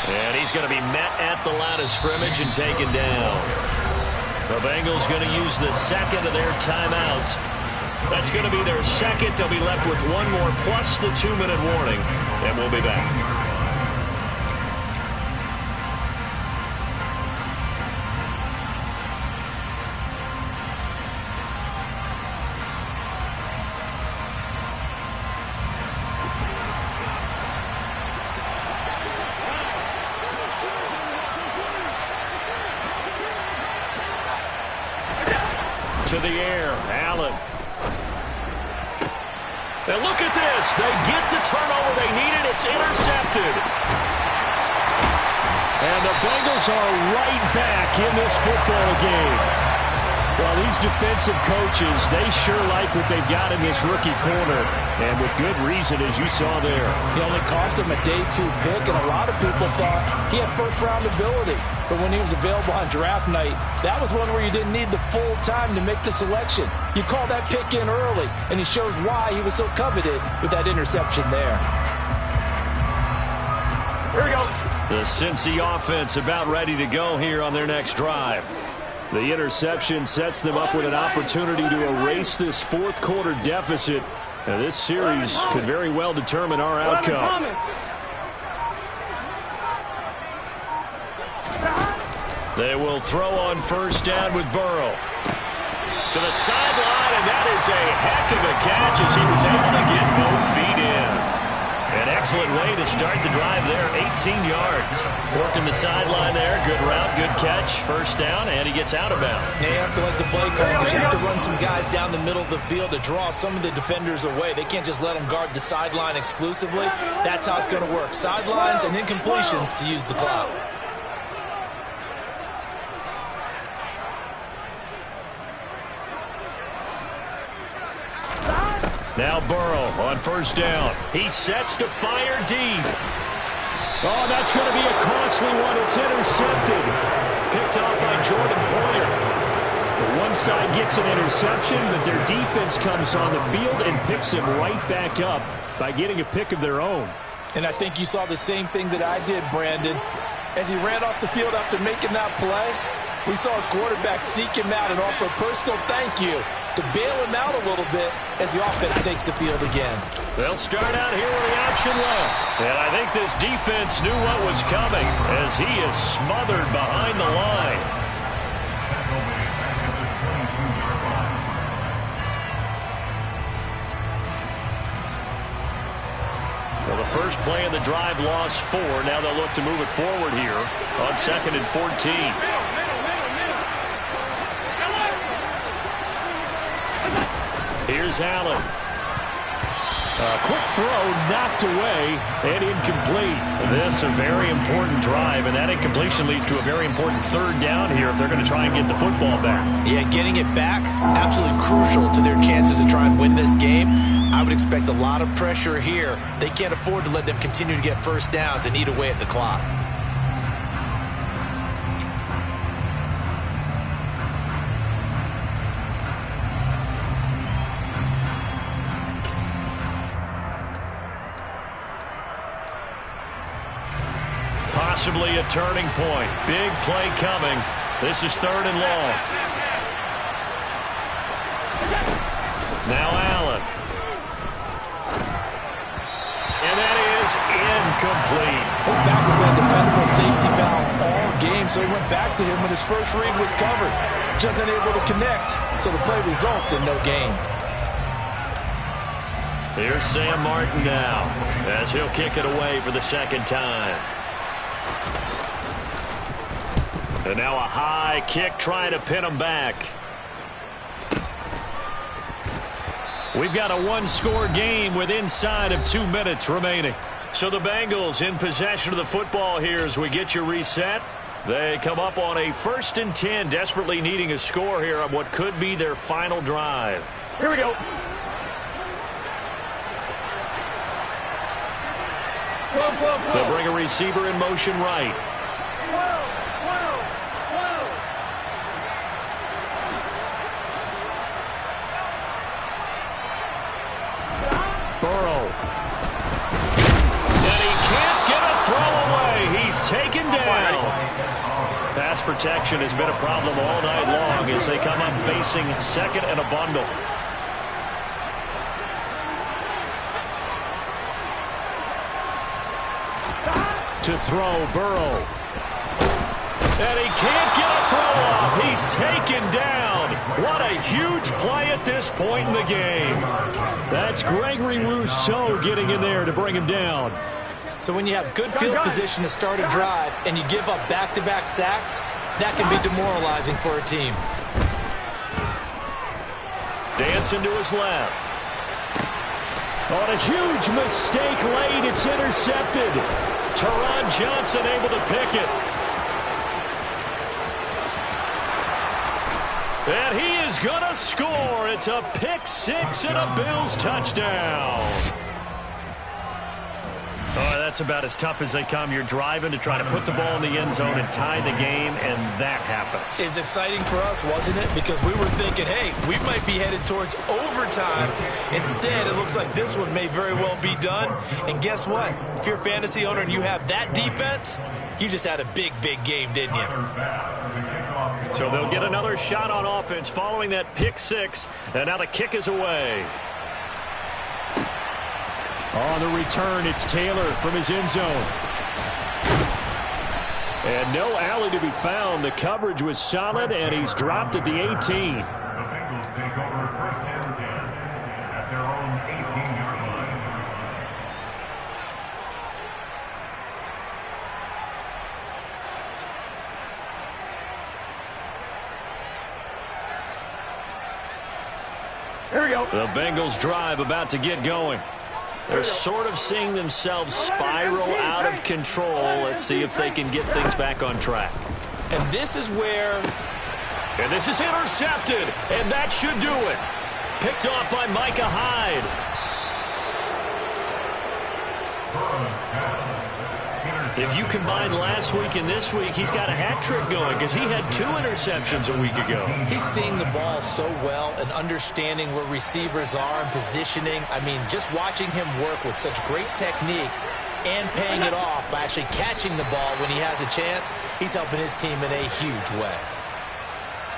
And he's going to be met at the line of scrimmage and taken down. The Bengals going to use the 2nd of their timeouts. That's going to be their 2nd. They'll be left with 1 more plus the 2-minute warning. And we'll be back. To the air, Allen. And look at this. They get the turnover they needed. It's intercepted. And the Bengals are right back in this football game. Well, these defensive coaches, they sure like what they've got in this rookie corner. And with good reason, as you saw there. He only cost him a day 2 pick, and a lot of people thought he had first-round ability. But when he was available on draft night, that was one where you didn't need the full time to make the selection. You call that pick in early, and he shows why he was so coveted with that interception there. Here we go. The Cincy offense about ready to go here on their next drive. The interception sets them up with an opportunity to erase this 4th quarter deficit. Now, this series could very well determine our outcome. They will throw on first down with Burrow. To the sideline, and that is a heck of a catch as he was able to get both feet in. An excellent way to start the drive there, 18 yards. Working the sideline there, good route, good catch, first down, and he gets out of bounds. Yeah, you have to like the play call because you have to run some guys down the middle of the field to draw some of the defenders away. They can't just let them guard the sideline exclusively. That's how it's going to work. Sidelines and incompletions to use the clock. Now Burrow on first down. He sets to fire deep. Oh, that's going to be a costly one. It's intercepted. Picked off by Jordan Poyer. The one side gets an interception, but their defense comes on the field and picks him right back up by getting a pick of their own. And I think you saw the same thing that I did, Brandon. As he ran off the field after making that play, we saw his quarterback seek him out and offer a personal thank you to bail him out a little bit as the offense takes the field again. They'll start out here with the option left. And I think this defense knew what was coming as he is smothered behind the line. Well, the first play of the drive lost 4. Now they'll look to move it forward here on 2nd and 14. Here's Allen. A quick throw knocked away and incomplete. This a very important drive, and that incompletion leads to a very important third down here if they're going to try and get the football back. Yeah, getting it back, absolutely crucial to their chances to try and win this game. I would expect a lot of pressure here. They can't afford to let them continue to get first downs and eat away at the clock. Possibly a turning point. Big play coming. This is 3rd and long. Now Allen. And that is incomplete. His back has been a dependable safety valve all game, so he went back to him when his first read was covered. Just unable to connect, so the play results in no gain. Here's Sam Martin now as he'll kick it away for the second time. And now a high kick trying to pin him back. We've got a one-score game with inside of 2 minutes remaining. So the Bengals in possession of the football here as we get you reset. They come up on a 1st and 10, desperately needing a score here on what could be their final drive. Here we go. They'll bring a receiver in motion right. Burrow. And he can't get a throw away. He's taken down. Pass protection has been a problem all night long as they come up facing 2nd and a bundle. To throw, Burrow. And he can't get a throw off. He's taken down. What a huge play at this point in the game. That's Gregory Rousseau getting in there to bring him down. So when you have good field position to start a drive and you give up back-to-back sacks, that can be demoralizing for a team. Dancing to his left. On a huge mistake late, it's intercepted. Teron Johnson able to pick it. And he is going to score. It's a pick 6 and a Bills touchdown. Oh, that's about as tough as they come. You're driving to try to put the ball in the end zone and tie the game, and that happens. It's exciting for us, wasn't it? Because we were thinking, hey, we might be headed towards overtime. Instead, it looks like this one may very well be done. And guess what? If you're a fantasy owner and you have that defense, you just had a big, big game, didn't you? So they'll get another shot on offense following that pick 6, and now the kick is away. On the return, it's Taylor from his end zone. And no alley to be found. The coverage was solid, and he's dropped at the 18. The Bengals take over 1st and 10 at their own 18-yard line. Here we go. The Bengals drive about to get going. They're sort of seeing themselves spiral out of control. Let's see if they can get things back on track. And this is where... And this is intercepted, and that should do it. Picked off by Micah Hyde. If you combine last week and this week, he's got a hat trick going because he had 2 interceptions a week ago. He's seeing the ball so well and understanding where receivers are and positioning. I mean, just watching him work with such great technique and paying it off by actually catching the ball when he has a chance, he's helping his team in a huge way.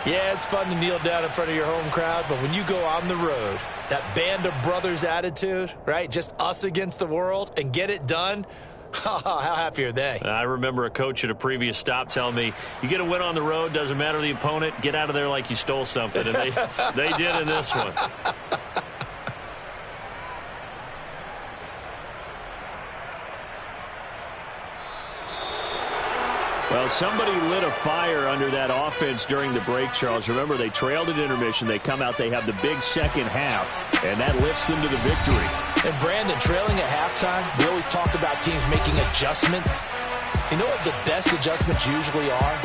Yeah, it's fun to kneel down in front of your home crowd, but when you go on the road, that band of brothers attitude, right, just us against the world and get it done, how happy are they? I remember a coach at a previous stop telling me, you get a win on the road, doesn't matter the opponent, get out of there like you stole something. And they did in this one. Well, somebody lit a fire under that offense during the break, Charles. Remember, they trailed at intermission. They come out, they have the big second half, and that lifts them to the victory. And, Brandon, trailing at halftime, we always talk about teams making adjustments. You know what the best adjustments usually are?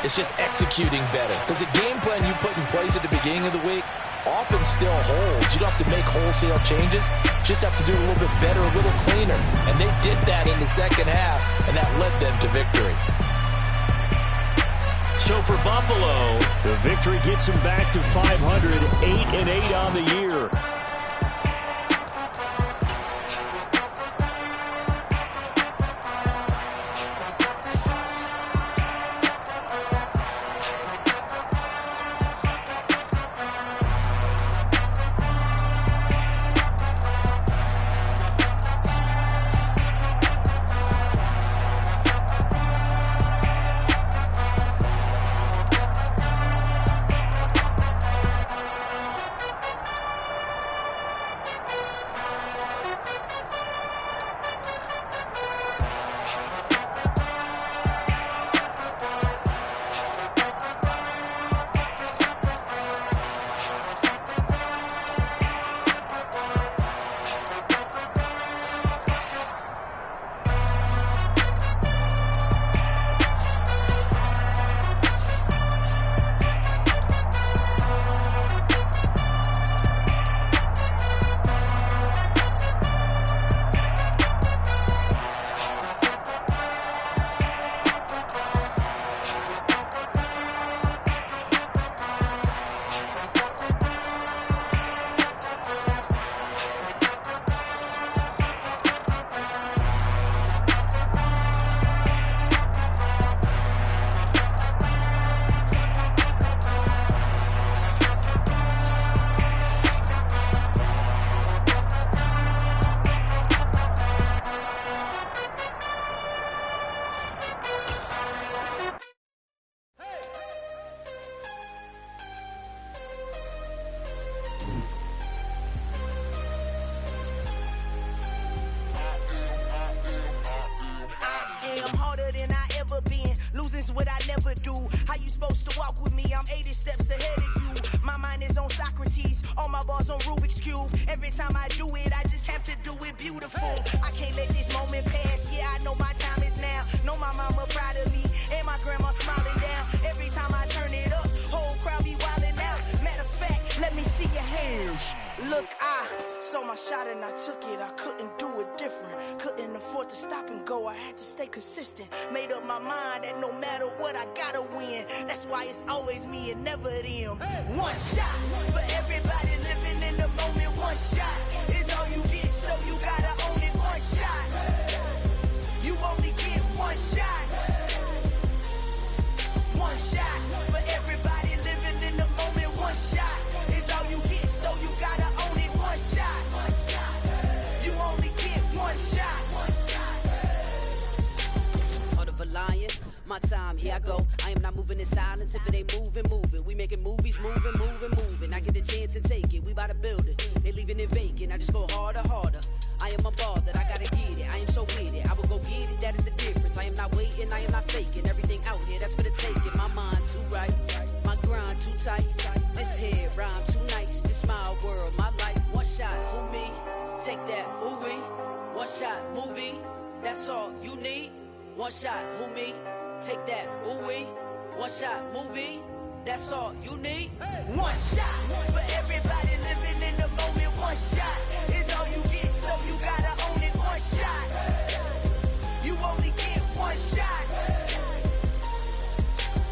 It's just executing better. Because the game plan you put in place at the beginning of the week often still holds. You don't have to make wholesale changes. You just have to do it a little bit better, a little cleaner. And they did that in the second half, and that led them to victory. So for Buffalo, the victory gets them back to 500, 8-8 on the year. What I never do. How you supposed to walk with me? I'm 80 steps ahead of you. My mind is on Socrates, all my bars on Rubik's Cube. Every time I do it, I just have to do it beautiful. I can't let this moment pass. Yeah, I know my time is now. Know my mama proud of me, and my grandma smiling down. Every time I turn it up, whole crowd be wildin' out. Matter of fact, let me see your hands. Look, I saw my shot and I took it. I couldn't do it different. Couldn't afford to stop and go. I had to stay consistent. Made up my mind that no matter what, I gotta win. That's why it's always me and never them. One shot for everybody living in the moment. One shot is all you get, so you gotta own it. One shot. You only get one shot. One shot for everybody living in the moment. One shot is all you get, so you gotta own it. One shot. You only get one shot. Heart of a lion, my time, here I go. I am not moving in silence. If it ain't moving, moving. We making movies, moving, moving, moving. I get a chance and take it. We bout to build it. They leaving it vacant. I just go harder, harder. I am unbothered. I gotta get it. I am so with it. I will go get it. That is the difference. I am not waiting. I am not faking. Everything out here, that's for the taking. My mind too right. My grind too tight. This head rhyme too nice. This my world. One shot, who me? Take that, ooh wee. One shot, movie. That's all you need. One shot for everybody living in the moment. One shot is all you get, so you gotta own it. One shot. You only get one shot.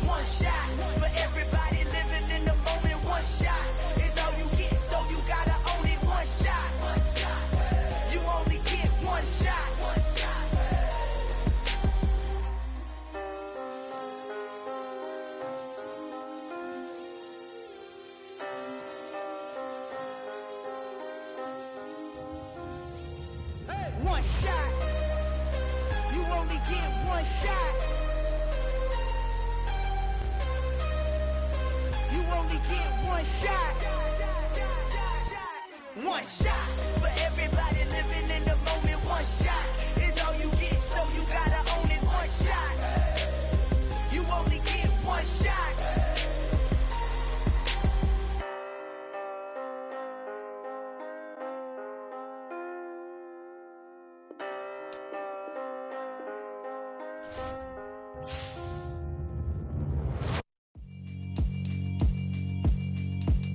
One shot for everybody living in the moment. One shot is all you get, so you gotta own it. One shot. You only get one shot. One shot. You only get one shot. You only get one shot. One shot for everybody living in the moment. One shot is all you get, so you gotta own it. One shot. You only get one shot.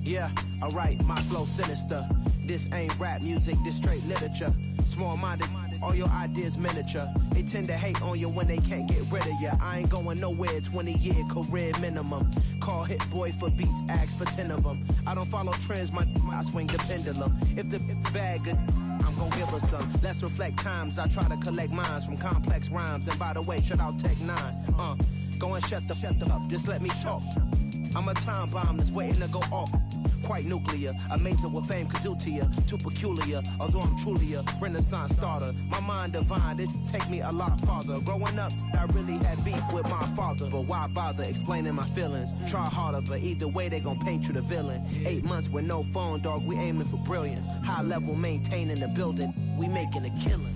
Yeah, alright, my flow sinister. This ain't rap music, this straight literature. Small-minded, all your ideas miniature. They tend to hate on you when they can't get rid of you. I ain't going nowhere, 20-year career minimum. Call Hit Boy for beats, ask for 10 of them. I don't follow trends, I swing the pendulum. If the bag good, I'm gon' give her some. Let's reflect times, I try to collect minds from complex rhymes. And by the way, shout out Tech 9. Go and shut the up, just let me talk. I'm a time bomb that's waiting to go off. Quite nuclear, amazing what fame could do to you. Too peculiar, although I'm truly a renaissance starter. My mind divine, it take me a lot farther. Growing up, I really had beef with my father. But why bother explaining my feelings? Try harder, but either way they gon' paint you the villain. 8 months with no phone, dog, we aiming for brilliance. High level maintaining the building, we making a killing.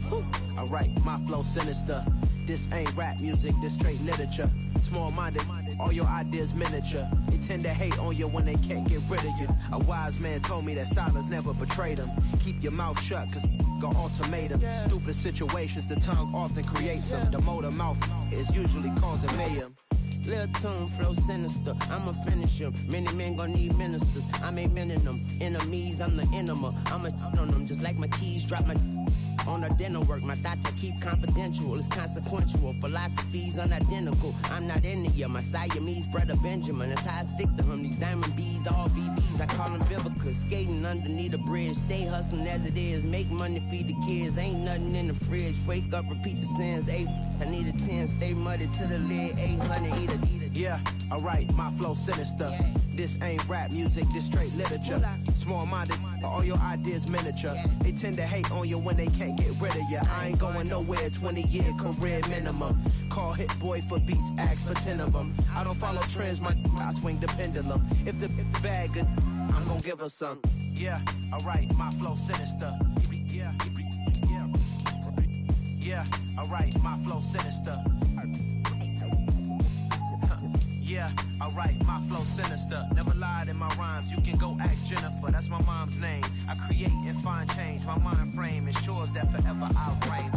Alright, my flow sinister. This ain't rap music, this straight literature. Small-minded, all your ideas miniature. They tend to hate on you when they can't get rid of you. A wise man told me that silence never betrayed them. Keep your mouth shut, cause got ultimatums. Stupid situations, the tongue often creates them. The motor mouth is usually causing mayhem. Lil' tune, flow sinister, I'ma finish him. Many men gon' need ministers, I'm a men in them. Enemies, I'm the enema, I'ma on them. Just like my keys, drop my on the dental work. My thoughts I keep confidential, it's consequential. Philosophies unidentical, I'm not in it. My Siamese brother Benjamin, that's how I stick to him. These diamond bees, all BBs, I call them Vivica. Skating underneath the bridge, stay hustling as it is. Make money, feed the kids, ain't nothing in the fridge. Wake up, repeat the sins, I need a 10, stay muddy to the lid, 800, eat it. Yeah, alright, my flow sinister. This ain't rap music, this straight literature. Small-minded, all your ideas miniature. They tend to hate on you when they can't get rid of you. I ain't going nowhere, 20-year career minimum. Call Hit Boy for beats, ask for 10 of them. I don't follow trends, I swing the pendulum. If the bag good, I'm gon' give her some. Yeah, alright, my flow sinister. Yeah, alright, my flow sinister. Yeah, alright, my flow sinister. Never lied in my rhymes, you can go ask Jennifer, that's my mom's name. I create and find change, my mind frame ensures that forever I'll reign.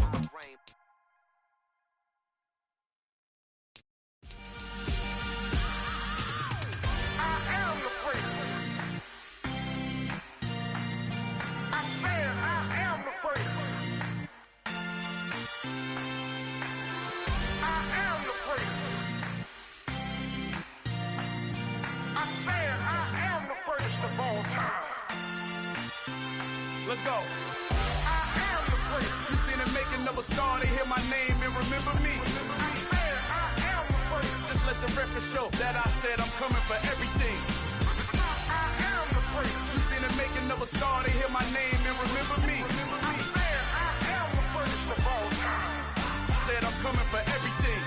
Let's go. I am the first. You seen the making of a star, they hear my name and remember me. I am the first. Just let the record show that I said I'm coming for everything. I am the first. You seen the making of a star, they hear my name and remember me. I am the first of all time. Said I'm coming for everything.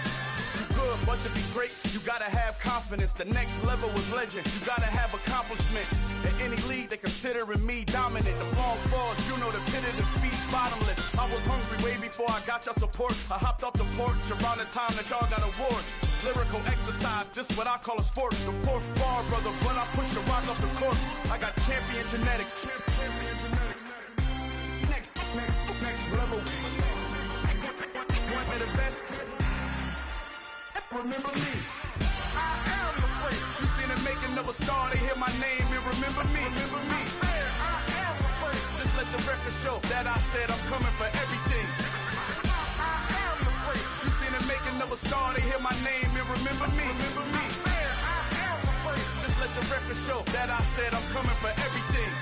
Good, but to be great, you gotta have confidence. The next level is legend, you gotta have accomplishments. In any league, they considering me dominant. The long falls, you know the pit of defeat, bottomless. I was hungry way before I got your support. I hopped off the porch around the time that y'all got awards. Lyrical exercise, this what I call a sport. The fourth bar, brother, when I push the rock off the court. I got champion genetics. Next level. One of the best. remember me. I am the prince. You seen the making of a star, they hear my name and remember me. Remember me. I am the prince. Just let the record show that I said I'm coming for everything. I am the prince. You seen the making of a star, they hear my name and remember me. Remember me. I am the prince. Just let the record show that I said I'm coming for everything.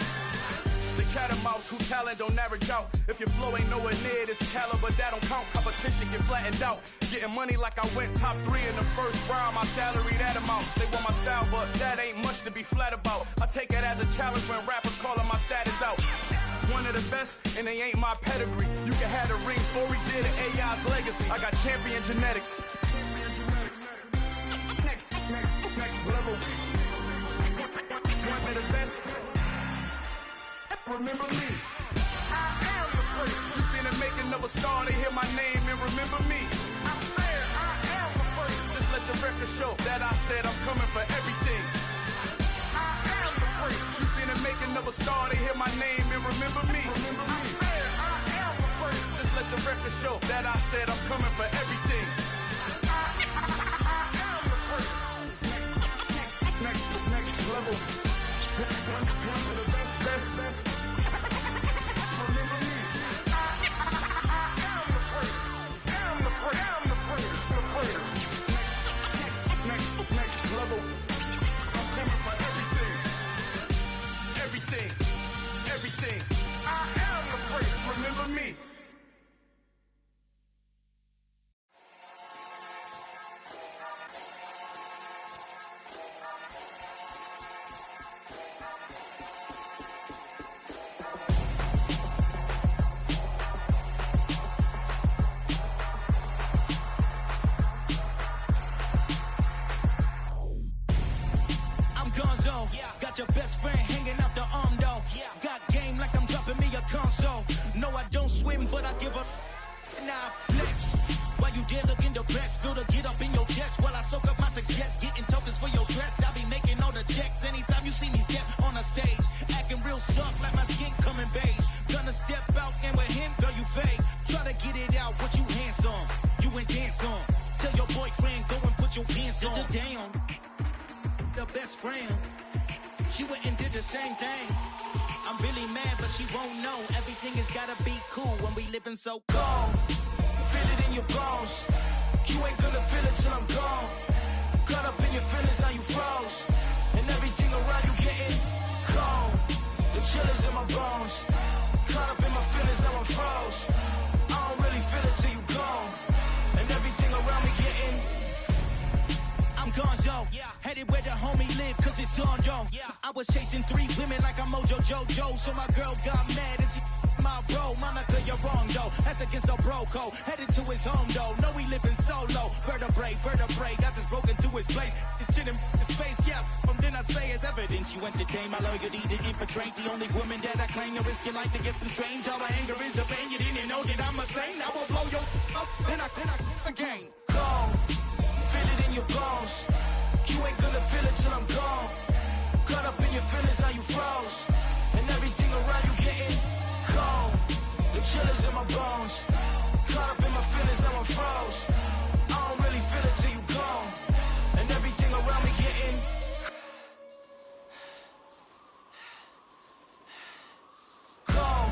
The cat and mouse, who talent don't average out. If your flow ain't nowhere near this caliber, that don't count. Competition get flattened out. Getting money like I went top 3 in the first round. My salary that amount. They want my style, but that ain't much to be flat about. I take it as a challenge when rappers calling my status out. One of the best, and they ain't my pedigree. You can have the rings, Ori did an AI's legacy. I got champion genetics. Next level. One of the best. Remember me. I am the prince. You seen the making of a star, they hear my name and remember me. I am the prince. Just let the record show that I said I'm coming for everything. I am the prince. You seen the making of a star, they hear my name and remember me. Remember me. I am the prince. Just let the record show that I said I'm coming for everything. I am the prince. Next level. One of the best. Next level. I'm coming for everything. Everything. I am the prince. Remember me. Got your best friend hanging out the arm though. Got game like I'm dropping me a console. No, I don't swim, but I give a nah flex. While you there looking depressed, feel the get up in your chest while I soak up my success, getting tokens for your stress. I be making all the checks anytime you see me step on a stage, acting real soft like my skin coming beige. Gonna step out and with him, girl, you fade. Try to get it out, what you handsome, you and dance on. Tell your boyfriend go and put your pants on. Damn, the best friend. She went and did the same thing. I'm really mad, but she won't know. Everything has gotta be cool when we living so cold. Feel it in your bones. You ain't gonna feel it till I'm gone. Caught up in your feelings, now you froze. And everything around you getting cold. The chill is in my bones. Caught up in my feelings, now I'm froze. I don't really feel it till you gone. And everything around me getting I'm gonzo, headed where the homie live, cause it's on, yo. I was chasing 3 women like I'm Mojo Jojo, so my girl got mad and she my bro. Monica, you're wrong, though. That's against a bro code. Headed to his home, though. No, he living solo. Vertebrae, got this broken to his place. This shit in his face, yeah. From then I say it's evidence. You entertain my loyalty to infiltrate the only woman that I claim to risk your life to get some strange. All my anger is a pain. You didn't know that I'm a saint. I will blow your up, then I again. Go. Feel it in your bones. You ain't gonna feel it till I'm gone. Caught up in your feelings, now you froze. And everything around you getting cold. The chill is in my bones. Caught up in my feelings, now I'm froze. I don't really feel it till you gone. And everything around me getting cold.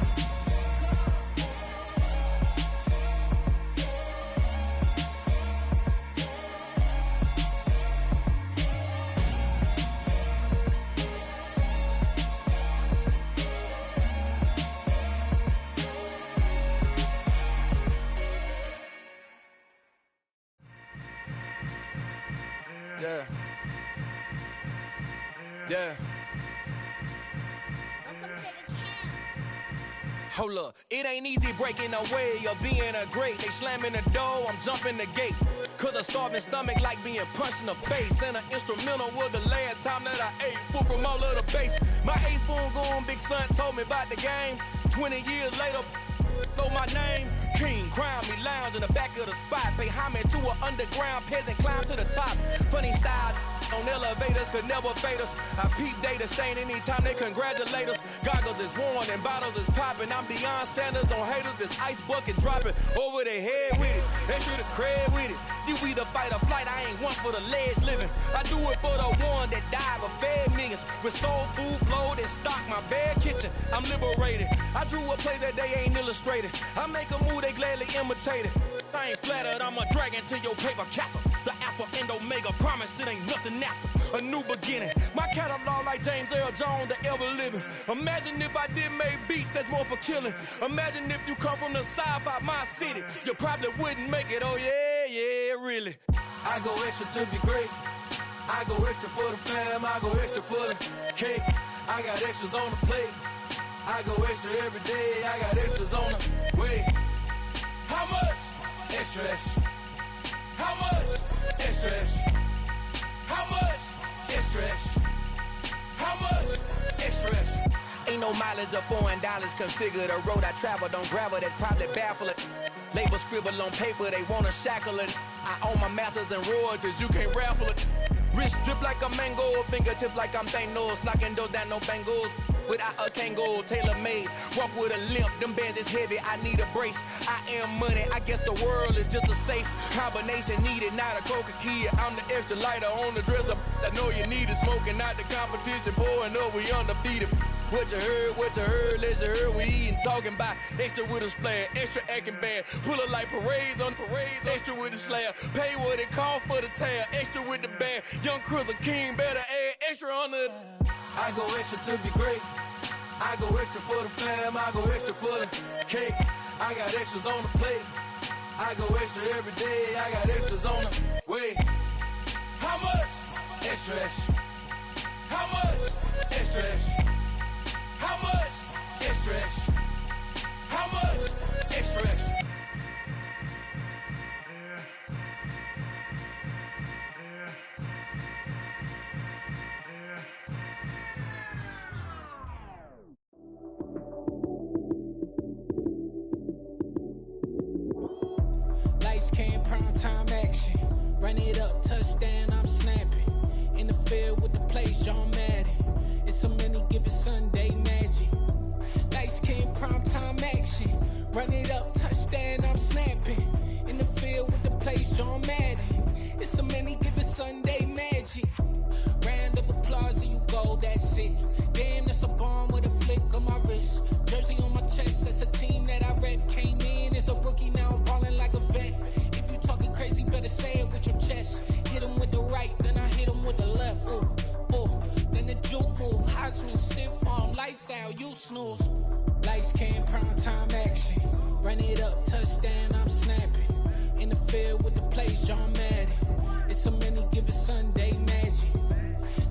Yeah. Yeah. Hold up, it ain't easy breaking away or being a great. They slamming the door, I'm jumping the gate. Cause a starving stomach like being punched in the face. And an instrumental was the last time that I ate food from all of the bass. My A-spoon going big son told me about the game. 20 years later, know my name. King, crown me, lounge in the back of the spot. Pay homage to an underground peasant, climb to the top. Funny style on elevator. haters could never fade us. I peep data stain anytime they congratulate us. Goggles is worn and bottles is popping. I'm Deion Sanders on haters, this ice bucket dropping over their head with it. They should have cred with it. You either fight or flight, I ain't one for the ledge living. I do it for the one that died but fed millions. With soul food flowed and stock my bad kitchen. I'm liberated. I drew a play that they ain't illustrated. I make a move they gladly imitate it. I ain't flattered, I'm a dragon to your paper castle. The Alpha and Omega, promise it ain't nothing after. A new beginning. My catalog like James Earl Jones, the ever living. Imagine if I did make beats that's more for killing. Imagine if you come from the south out my city. You probably wouldn't make it, oh yeah, really. I go extra to be great. I go extra for the fam, I go extra for the cake. I got extras on the plate. I go extra every day, I got extras on the way. How much? Extra, extra. How much? Extra, extra. How much? Extra, extra. How much? Extra, extra. Ain't no mileage of $4 configure the road I travel. Don't gravel, that probably baffle it. Label scribble on paper, they wanna shackle it. I own my masters and royalties, you can't raffle it. Wrist drip like a mango, fingertip like I'm Thanos. Knocking doors down, no bangles. Without a Kangol, tailor-made. Walk with a limp, them bands is heavy, I need a brace. I am money, I guess the world is just a safe combination needed, not a Coca-Cola. I'm the extra lighter on the dresser. I know you need it, smoking out the competition, pouring up, we undefeated. What you heard, let's hear we eatin', talking about extra with a splash, extra acting bad, pull it like parades on parades, extra with the slab, pay what it cost for the tab, extra with the bag, young Chris a king, better add extra on the. I go extra to be great, I go extra for the fam, I go extra for the cake, I got extras on the plate, I go extra every day, I got extras on the way. How much? Extra, extra. How much? Extra, extra. How much? Extra, extra. How much? Extra, extra. Lights came, prime time action. Run it up, touchdown, I'm snapping. In the field with the plays, John Madden. It's a many given Sunday magic. Lights came, prime time action. Run it up, touchdown, I'm snapping. In the field with the plays, John Madden. It's a many given Sunday magic. Round of applause and you go, that's it. Damn, that's a bomb with a flick on my wrist. Jersey on my chest, that's a team that I rep. Came in as a rookie, now I'm ballin' like a vet. If you talking crazy, better say it with your chest. Hit him with the right, then I hit him with the left. Ooh, ooh. Then the juke move, Heisman, stiff arm, lights out, you snooze. Lights came, prime time action. Run it up, touchdown, I'm snapping. In the field with the plays, John Madden. It's a many given Sunday magic.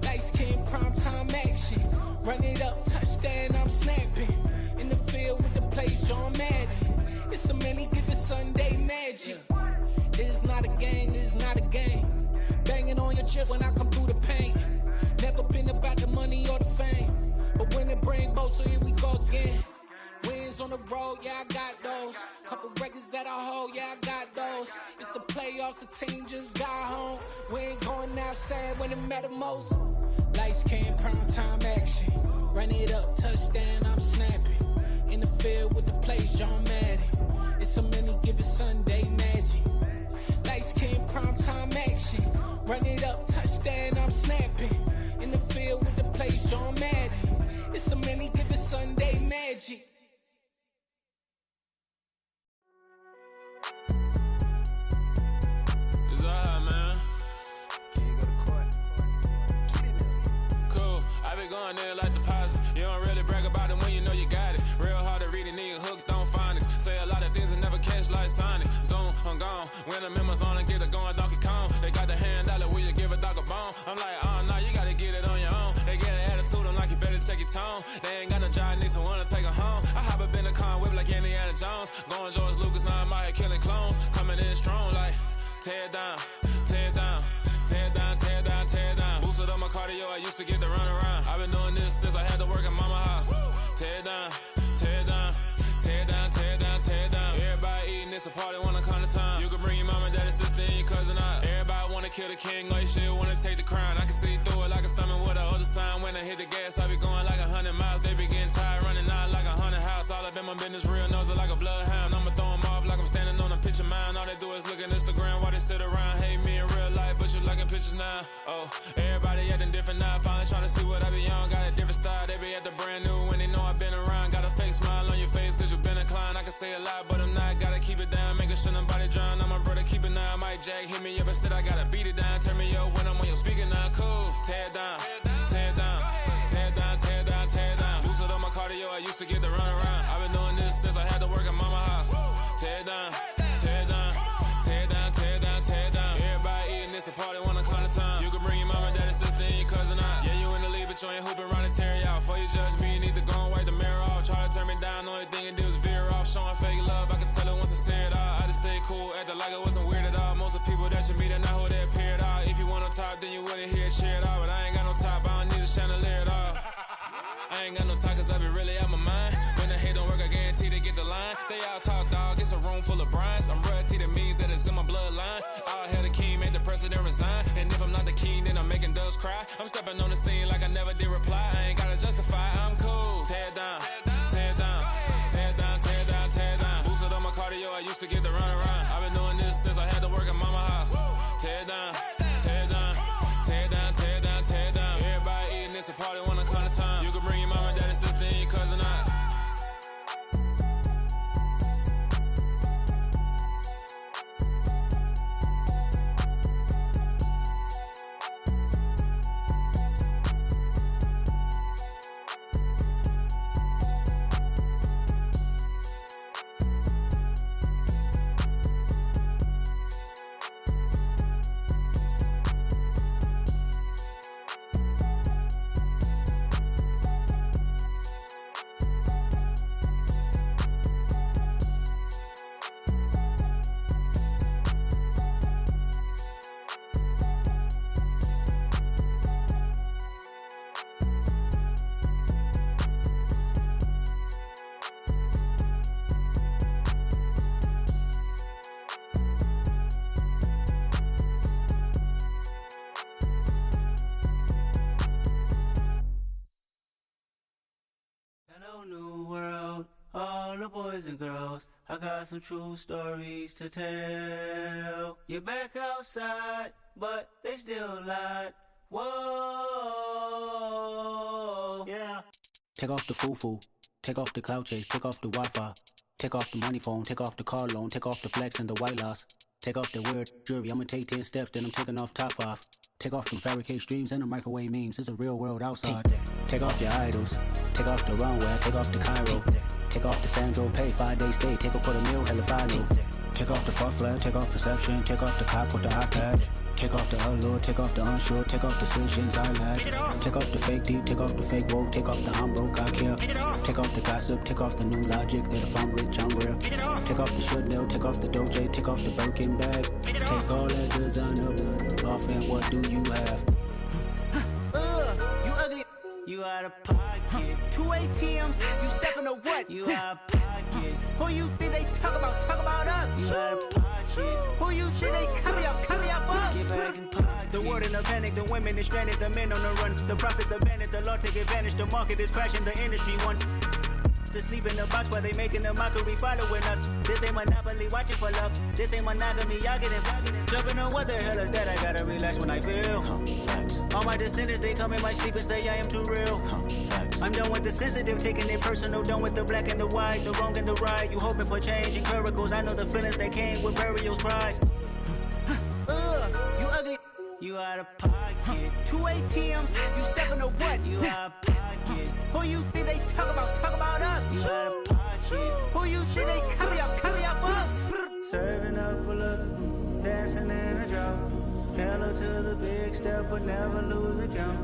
Lights came, prime time action. Run it up, touchdown, I'm snapping. In the field with the plays, John Madden. It's a many given Sunday magic. This is not a game, this is not a game. Banging on your chest when I come through the pain. Never been about the money or the fame. But when it bring both, so here we go again. Wins on the road, yeah, I got those. Couple records that I hold, yeah, I got those. It's the playoffs, the team just got home. We ain't going outside when it matter most. Lights came, prime time action. Run it up, touchdown, I'm snapping. In the field with the plays, John Madden. It's a many given Sunday magic. Lights came, prime time action. Run it up, touchdown, I'm snapping. In the field with the plays, John Madden. It's a many given Sunday magic. It's all high, man. Cool, I be going there like deposit. You don't really brag about it when you know you got it. Real hard to read a nigga hooked on phonics. Say a lot of things and never catch like Sonic. Zone, I'm gone. When I'm in my zone and get it going Donkey Kong. They got the hand dollar, will you give a dog a bone? I'm like, oh, nah, you gotta get it on your own. They get an attitude, I'm like, you better check your tone. They ain't got no job, need someone to take her home. I hop up in the car, whip like Indiana Jones. Going George Lucas, now I'm out here killing clones. Coming in strong like, tear down, tear down, tear down, tear down, tear down. Boosted up my cardio, I used to get to run around. I've been doing this since I had to work at mama house. Tear down, tear down, tear down, tear down, tear down. Everybody eating, it's a party, one kind of time. You can bring your mama, daddy, sister, and your cousin out. Everybody wanna kill the king, like shit, wanna take the crown. I can see through it like the gas, I be going like 100 miles. They be getting tired, running out like 100 house. All up in my business, real nose like a bloodhound. I'ma throw them off like I'm standing on a picture mound. All they do is look at Instagram while they sit around. Hate me in real life, but you liking pictures now. Oh, everybody acting different now. Finally trying to see what I be on. Got a different style, they be at the brand new when they know I've been around. Got a fake smile on your face cause you been inclined. I can say a lot, but I'm not. Gotta keep it down, making sure nobody drown. I'm my brother, keep it now. Mike Jack hit me up and said I gotta beat it down. Turn me up when I'm on your speaker now. Cool, tear it down, tear it down, tear it down, tear it down, tear it down. Boosted up my cardio, I used to get to run around. I've been doing this since I had to work at mama house. Tear it down, tear it down, tear it down, tear it down, tear it down. Everybody eating this a party, one o'clock of time. You can bring your mama, daddy, sister, and your cousin out. Yeah, you in the lead, but you ain't hooping around and tear it out. Before you judge me, you need to go and wipe the mirror off. Try to turn me down, the only thing you did was veer off. Showing fake love, I can tell it once I say it all. I just stay cool, acting like it wasn't weird at all. Most of the people that you meet are not who they appear at all. If you want on top, then you wouldn't hear it cheer at all. But I ain't got no top, I don't need a chandelier at all. I ain't got no talk cause I be really out my mind. When the hate don't work, I guarantee they get the line. They all talk dog, it's a room full of brinds. I'm royalty, that means that it's in my bloodline. All hell the king, made the president resign. And if I'm not the king, then I'm making doves cry. I'm stepping on the scene like I never did reply. I ain't gotta justify, I'm cool. Tear it down, tear it down, tear it down, tear it down, tear it down. Boosted up my cardio, I used to get to run around. I've been doing this since I had to work at mama house. Tear it down, tear it down, tear it down, tear it down, tear it down. Everybody eating this a party, one o'clock of time. You can bring your mama, daddy, sister, and your cousin out. Hello, new world, all the boys and girls. I got some true stories to tell. You're back outside, but they still lied. Whoa, yeah. Take off the foo-foo, take off the cloud chase, take off the Wi-Fi, take off the money phone, take off the car loan, take off the flex and the white loss, take off the weird jewelry. I'ma take 10 steps, then I'm taking off top 5. Take off them fabricate streams and the microwave memes. It's a real world outside. Take off your idols. Take off the runway. Take off the Cairo. Take off the Sandro Pay. 5-day stay. Take a $250,000. Hella final. Take off the false flag. Take off perception. Take off the cop with the iPad. Take off the allure. Take off the unsure. Take off decisions I lack. Take off the fake deep. Take off the fake woke. Take off the I'm broke. I care. Take off the gossip. Take off the new logic that if I'm rich I'm real. Take off the should know. Take off the Doja. Take off the Birkin bag. Take all that designer off and what do you have? You ugly. You out of pocket. 2 ATMs. You stepping to what? You out of pocket. Who you think they talk about? Talk about us. You out of pocket. Who you think they carry out for us? Get back in pocket. The world in a panic. The women is stranded. The men on the run. The profits abandoned. The law take advantage. The market is crashing. The industry wants to sleep in the box while they making a mockery following us. This ain't Monopoly, watching for love. This ain't monogamy, y'all getting jumping on what the hell is that? I gotta relax when I feel. All my descendants, they come in my sleep and say I am too real. I'm done with the sensitive, taking it personal. Done with the black and the white, the wrong and the right. You hoping for change and miracles. I know the feelings that came with burials, cries. You ugly. You out of pocket. 2 ATMs. You stepping to what? You out of pocket. Who you think they talk about? Talk about us. You out of pocket. Who you think they carry out for us? Serving up a look, dancing in a drop. Hello to the big step, but never lose a count.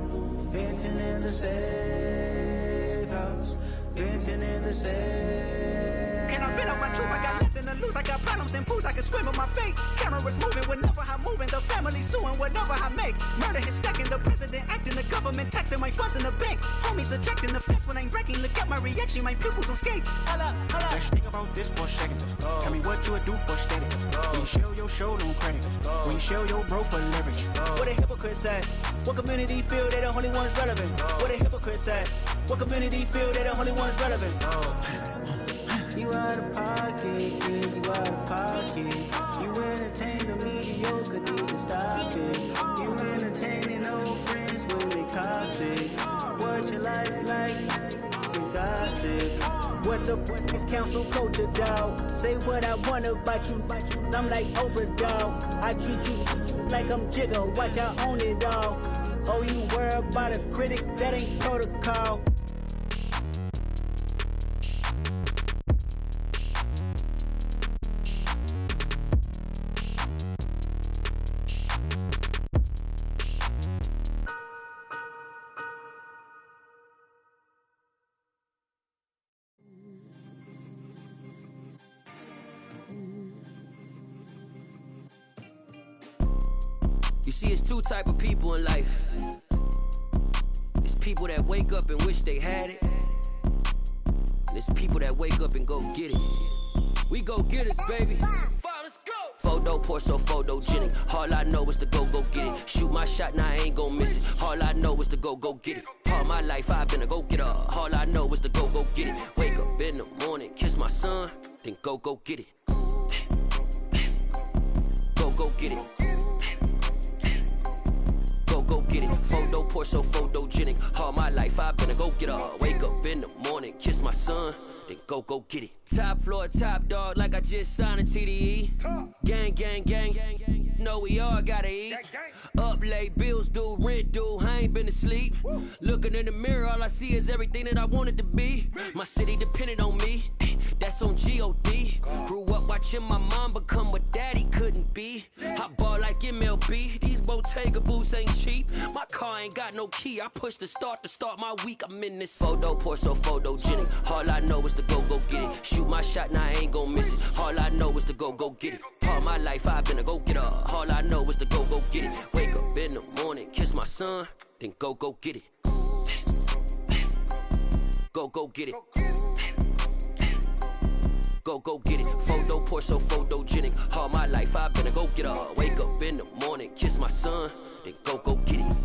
Venting in the safe house. Venting in the safe. Can I fit out my truth? I got nothing to finna lose. I got problems and booze, I can swim with my fate. Cameras moving whenever I'm moving. The family suing whatever I make. Murder is stacking, the president acting, the government taxing my funds in the bank. Homies ejecting the fence when I'm breaking. Look at my reaction, my pupils on skates. Hold up. Let's think about this for a second. Tell me what you would do for steady. When you show your show, no credit. When you show your bro for leverage. What a hypocrite said. What community feel they the only ones relevant? What a hypocrite said. What community feel they the only ones relevant? You out of pocket, yeah, you out of pocket. You entertain the mediocre, need to stop it. You entertaining old friends when they toxic. What your life like? You gossip. What the fuck is council culture, dog? Say what I want about you. I'm like Oprah, dog. I treat you like I'm Jigga. Watch I own it all. Oh, you worry about a critic? That ain't protocol. You see, it's two type of people in life. It's people that wake up and wish they had it. And it's people that wake up and go get it. We go get it, baby. Photo pour so photogenic. All I know is to go get it. Shoot my shot, now I ain't gon' miss it. All I know is to go get it. All my life I've been a go-getter. All I know is to go get it. Wake up in the morning, kiss my son, then go get it. Go get it. Go get it. Photo pour so photogenic. All my life I've been a go-getter. Wake up in the morning, kiss my son, then go get it. Top floor, top dog, like I just signed a TDE. Gang. Know we all gotta eat. Up late, bills due, rent due, I ain't been asleep. Looking in the mirror, all I see is everything that I wanted to be. My city depended on me, that's on G.O.D. Grew up watching my mom become what daddy couldn't be. I ball like MLB, these Bottega boots ain't cheap. My car ain't got no key, I push the start to start my week. I'm in this photo pour so photogenic. All I know is to go get it. Shoot my shot, now I ain't gon' miss it. All I know is to go get it. All my life I've been a go-getter. All I know is to go get it. Wake up in the morning, kiss my son, then go get it. Go get it. Go get it. Photo pour so photogenic. All my life I've been a go-getter. Wake up in the morning, kiss my son, then go get it.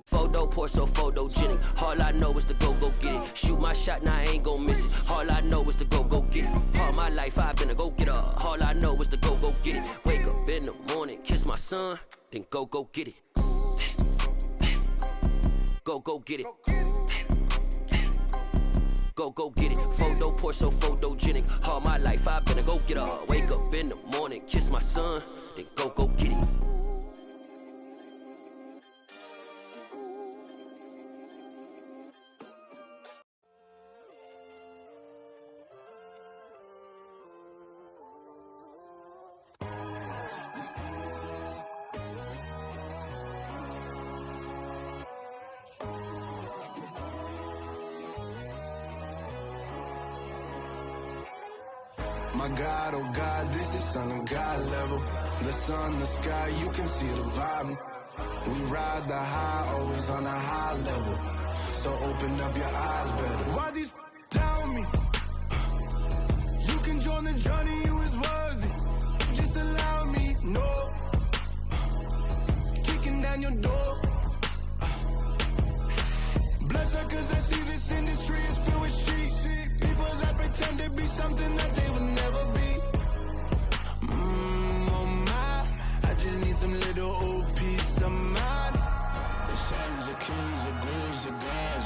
Photo pour so photogenic. All I know is to go get it. Shoot my shot, now I ain't gon' miss it. All I know is to go get it. All my life I've been a go-getter. All I know is to go get it. Wake up in the morning, kiss my son, then go get it. Go get it. Go get it. Photo pour so photogenic. All my life I've been a go-getter. Wake up in the morning, kiss my son, then go get it. My God, oh God, this is son of God level. The sun, the sky, you can see the vibe. We ride the high, always on a high level. So open up your eyes better. Why these tell me? You can join the journey, you is worthy. Just allow me, no. Kicking down your door. Bloodsuckers, I see this industry is filled with sheep. People that pretend to be something that they will never be. Oh my, I just need some little old peace of mind. The sons of kings, the gods, the gods.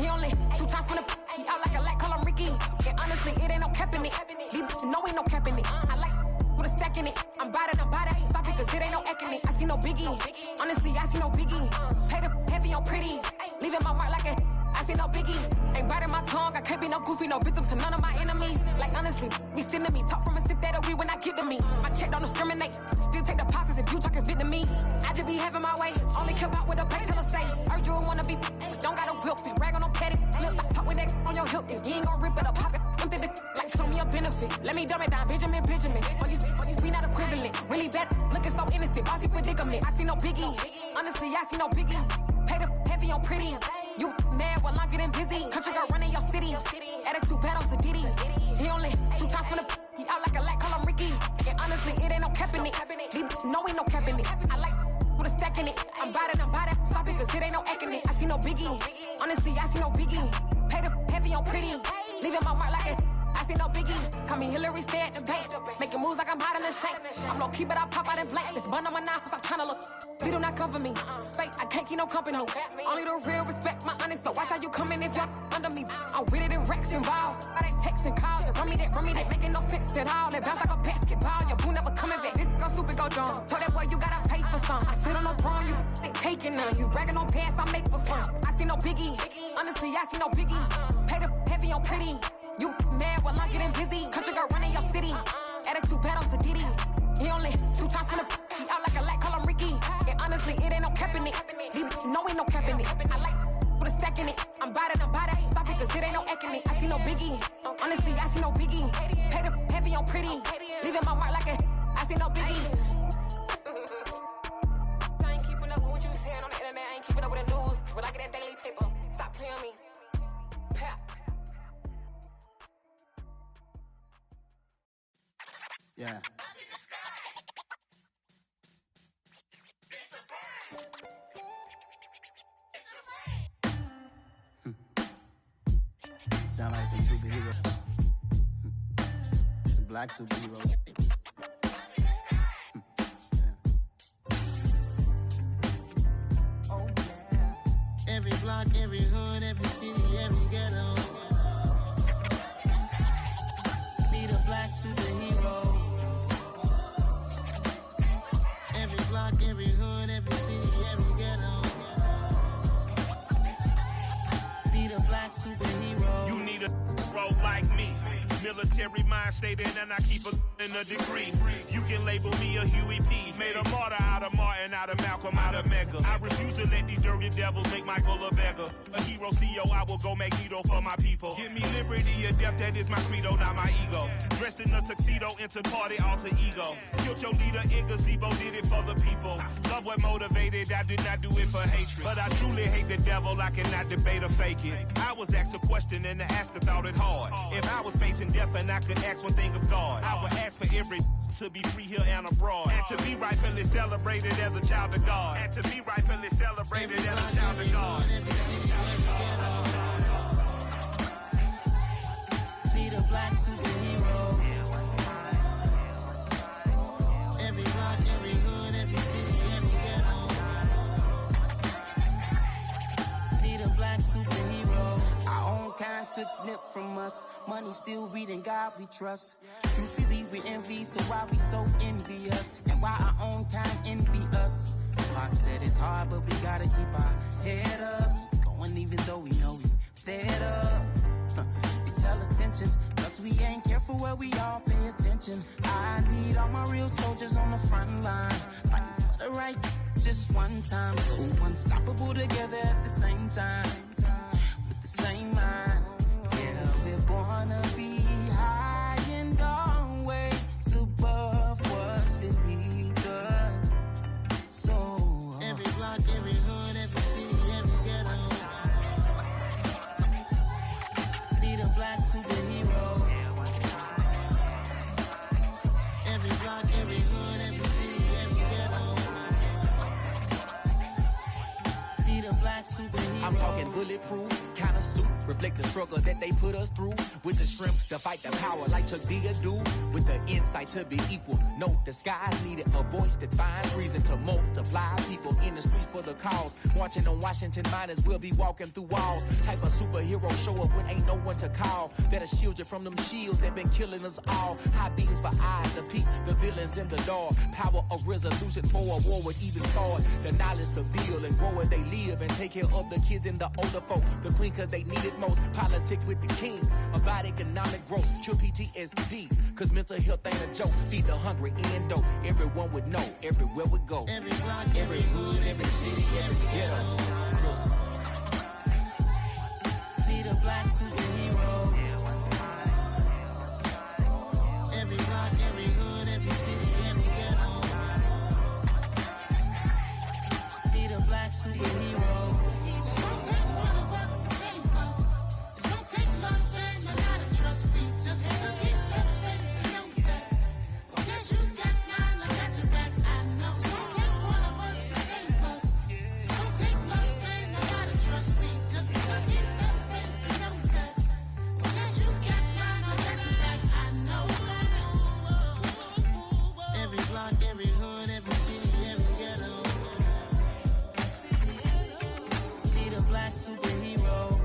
He only 2 times from the he out like a light, call him Ricky. And honestly, it ain't no cap in it. These know ain't no cap in it. I like with a stack in it. I'm bout it, ain't stop it, cause it ain't no eck in it. I see no biggie. Honestly, I see no biggie. Pay the heavy on pretty. Leaving my mark like a I see no biggie. Ain't biting my tongue, I can't be no goofy, no victim to none of my enemies. Like honestly, be sending me talk from a stick that we when I get to me. My check don't discriminate, still take deposits if you talking Vietnamese. I just be having my way, only care about what the pay teller say. Urge you wanna be, don't gotta whip it, rag on no petty. Lips like talk with that on your hip, if you ain't gon' rip it up, pop it. Empty the like show me a benefit. Let me dumb it down, Benjamin. On these we not equivalent. Really bad, looking so innocent, bossy predicament. I see no biggie, honestly I see no biggie. Pay the heavy on pretty. You mad while I'm getting busy. Country girl running your city. Attitude bad on Diddy. He only 2 times from the he out like a light, call him Ricky. And honestly, it ain't no cap in it. No, ain't no cap in it. I like with a stack in it. I'm bout it. Stop it, cause it ain't no eck in it. I see no biggie. Honestly, I see no biggie. Pay the heavy on pretty. Leaving my mark like a I see no biggie. Call me Hillary, stay at the bank. Making moves like I'm hot in the shank. I'm low key, but I pop out in blank. This bun on my knife, stop trying to look. They do not cover me. Fake, I can't keep no company. Only the real respect my honest. So watch how you coming if y'all under me. I'm with it in Rex involved. Why they texting calls and run me that. Making no sense at all. They bounce like a basketball. Your boo never coming back. This go stupid, go dumb. Told that boy you gotta pay for some. I sit on no throne, you ain't taking none. You bragging on pants, I make for fun. I see no biggie. Honestly, I see no biggie. Pay the heavy on pretty. You mad while I'm getting busy. Country girl running your city. Attitude bad on Diddy. He only 2 times from the he out like a light, call him Ricky. And honestly, it ain't no cap in it. No, ain't no cap in it. I like with a stack in it. I'm bout it. Stop it, cause it ain't no eck in it. I see no biggie. Honestly, I see no biggie. Pay the heavy on pretty. Leaving my mark like a I see no biggie. I ain't keeping up with what you saying on the internet. I ain't keeping up with the news. But I get that daily paper. Stop playing me. Pap. Yeah. Sound like some superheroes. Some black superheroes. Oh, yeah. Every block, every hood, every city, every ghetto. Need a black superhero. Every block, every hood, every city, every ghetto. Need a black superhero. You need a role like me. Military mind state and I keep in a degree. You can label me a Huey P. Made a martyr out of Martin, out of Malcolm, out of Mecca. I refuse to let these dirty devils make Michael a beggar. A hero CEO, I will go Magneto for my people. Give me liberty or death, that is my credo, not my ego. Dressed in a tuxedo, into party, alter ego. Killed your leader in gazebo, did it for the people. Love what motivated, I did not do it for hatred. But I truly hate the devil, I cannot debate or fake it. I was asked a question and the asker thought it hard. If I was facing death and I could ask one thing of God, I would ask for every to be free here and abroad. And to be rightfully celebrated as a child of God. And to be rightfully celebrated as a child of God. Need a black superhero. Every block, every hood, every city, every ghetto. Need a black superhero. Our own kind took nip from us. Money still reading God we trust. Truthfully we envy, so why we so envious? And why our own kind envy us? Pac said it's hard, but we gotta keep our head up. Going even though we know we fed up. It's hella tension, plus we ain't careful where we all pay attention. I need all my real soldiers on the front line, fighting for the right just one time. So unstoppable together at the same time, with the same mind. Yeah, we're gonna be high and always above what's beneath us. So every block, every hood, every city, every ghetto. Need a black superhero. Every block, every hood, every city, every ghetto. Need a black superhero. I'm talking bulletproof kind of suit, reflect the struggle that they put us through. With the strength to fight the power like Chuck D do. With the insight to be equal. No, the skies needed a voice that finds reason to multiply. People in the streets for the cause. Marching on Washington miners will be walking through walls. Type of superhero show up when ain't no one to call. That'll shield you from them shields that been killing us all. High beams for eyes to peek the villains in the dark. Power of resolution for a war would even start. The knowledge to build and grow where they live and take care of the kids and the older folk. The queen cause they need it most. Politic with the kings about economic growth. Cure PTSD cause mental health ain't a joke. Feed the hungry and dope. Everyone would know everywhere we go. Every block, every hood, every city, every ghetto. Need a black superhero. Every block, every hood, every city, every ghetto. Need a black superhero. It's gonna take one of us to save us. It's gonna take love and a lot of trust. We just got to keep that faith and know that. Because you got mine, I got your back, I know. It's gonna take one of us to save us. It's gonna take love and a lot of trust. We just got to keep that faith and know that. Because you got mine, I got your back, I know. Every block, every hood, every city, every ghetto. Need a black superhero.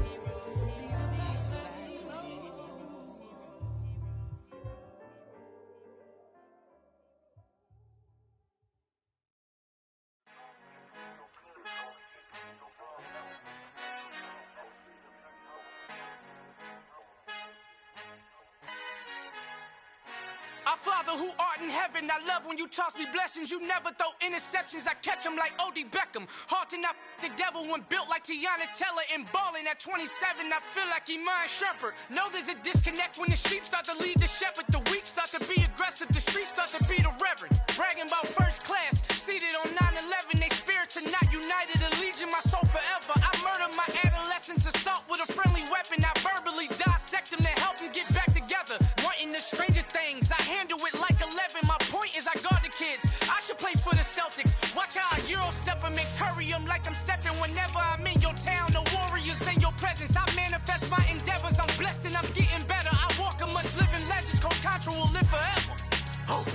Our Father who art in heaven, I love when you toss me blessings. You never throw interceptions, I catch them like O.D. Beckham. Hard to not the devil when built like Tiana Teller and balling at 27. I feel like Iman Shumpert. Know there's a disconnect when the sheep start to lead the shepherd. The weak start to be aggressive, the streets start to be the reverend. Bragging about first class, seated on 9/11. They spirits are not united, a legion, my soul forever. I murder my adolescence, assault with a friendly weapon. I verbally dissect them to help them get back together. Wanting the stranger things, I handle it like 11. My point is I guard the kids. I should play for the Celtics. Watch how I Euro step them and curry them like I'm stepping. Whenever I'm in your town, the Warriors in your presence. I manifest my endeavors. I'm blessed and I'm getting better. I walk amongst living legends. Coach Contra will live forever. Oh.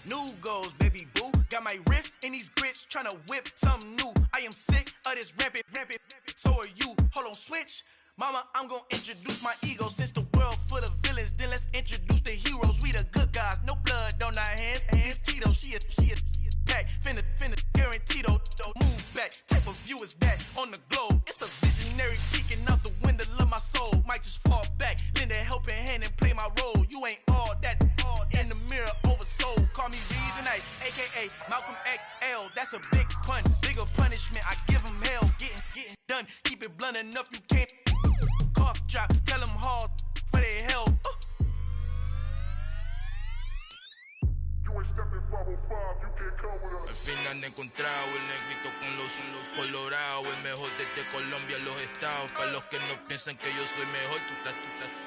New goals, baby boo. Got my wrist in these grits, tryna whip something new. I am sick of this rampant. So are you. Hold on, switch. Mama, I'm gonna introduce my ego. Since the world full of villains, then let's introduce the heroes. We the good guys, no blood on our hands. It's Tito, she is back. Finna, guaranteed, move back. Type of view is that on the globe? It's a visionary peeking out the window of my soul. Might just fall back, lend a helping hand and play my role. You ain't all that in the mirror oversold. Call me Reason A, aka Malcolm XL. That's a big pun, bigger punishment. I give him hell, getting done. Keep it blunt enough, you can't cough drop. Tell them hard for their health. Al fin han encontrado el negrito con los colorados, el mejor desde Colombia a los estados. Para los que no piensan que yo soy mejor,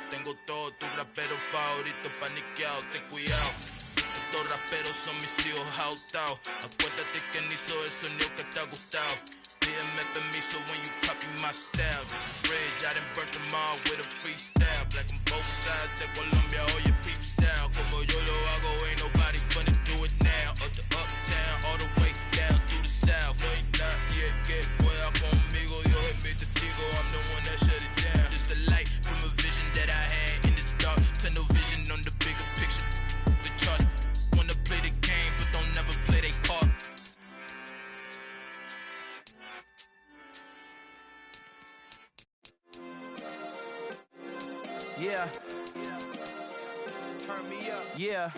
tengo todo tu rapero favorito paniqueado, ten cuidado. Estos raperos son mis hijos jautados. Acuérdate que ni hizo el sonido que te ha gustado. Pídeme permiso when you copy my style. This is bridge, I done burnt them all with a freestyle. Black on both sides de Colombia, oye peep style. Como yo lo hago, ain't nobody finna do it now. Up to uptown, all the way down through the south. No hay nadie que pueda conmigo, Dios es mi testigo. I'm the one that shut it down. Just the light from a vision that I had in the dark. Tunnel vision on the bigger picture. The charts wanna play the game, but don't never play their part. Yeah. Turn me up. Yeah.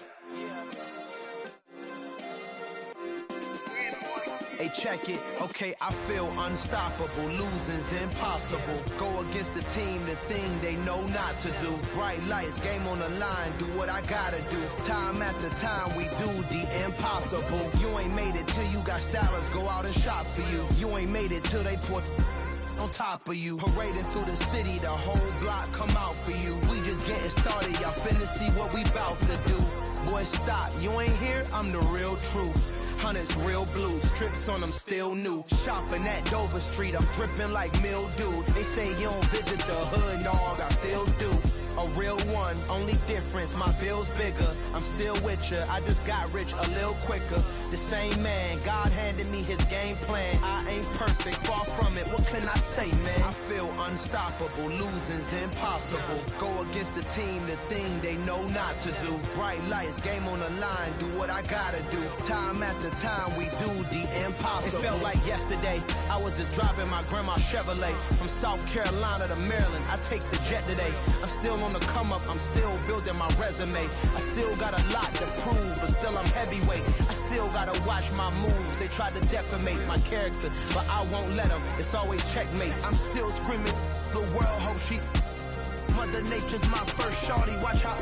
Hey, check it. Okay, I feel unstoppable. Losing's impossible. Go against the team, the thing they know not to do. Bright lights, game on the line, do what I gotta do. Time after time, we do the impossible. You ain't made it till you got stylists go out and shop for you. You ain't made it till they put on top of you. Parading through the city, the whole block come out for you. We just getting started, y'all finna see what we bout to do. Boy, stop, you ain't here, I'm the real truth. Hunters, real blues, trips on them still new. Shopping at Dover Street, I'm dripping like mildew. They say you don't visit the hood, dog, I still do. A real one, only difference, my bill's bigger. I'm still with ya, I just got rich a little quicker. The same man, God handed me his game plan. I ain't perfect, far from it, what can I say, man? I feel unstoppable, losing's impossible. Go against the team, the thing they know not to do. Bright lights, game on the line, do what I gotta do. Time after time, we do the impossible. It felt like yesterday, I was just driving my grandma's Chevrolet. From South Carolina to Maryland, I take the jet today. I'm still on the come up, I'm still building my resume. I still got a lot to prove, but still I'm heavyweight. I still gotta watch my moves. They try to defamate my character, but I won't let them. It's always checkmate. I'm still screaming, the world hope she. Mother Nature's my first shorty. Watch how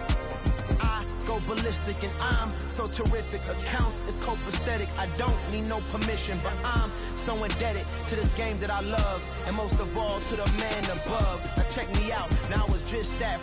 I go ballistic, and I'm so terrific. Accounts is copacetic. I don't need no permission, but I'm so indebted to this game that I love, and most of all to the man above. Now check me out. Now I was just that.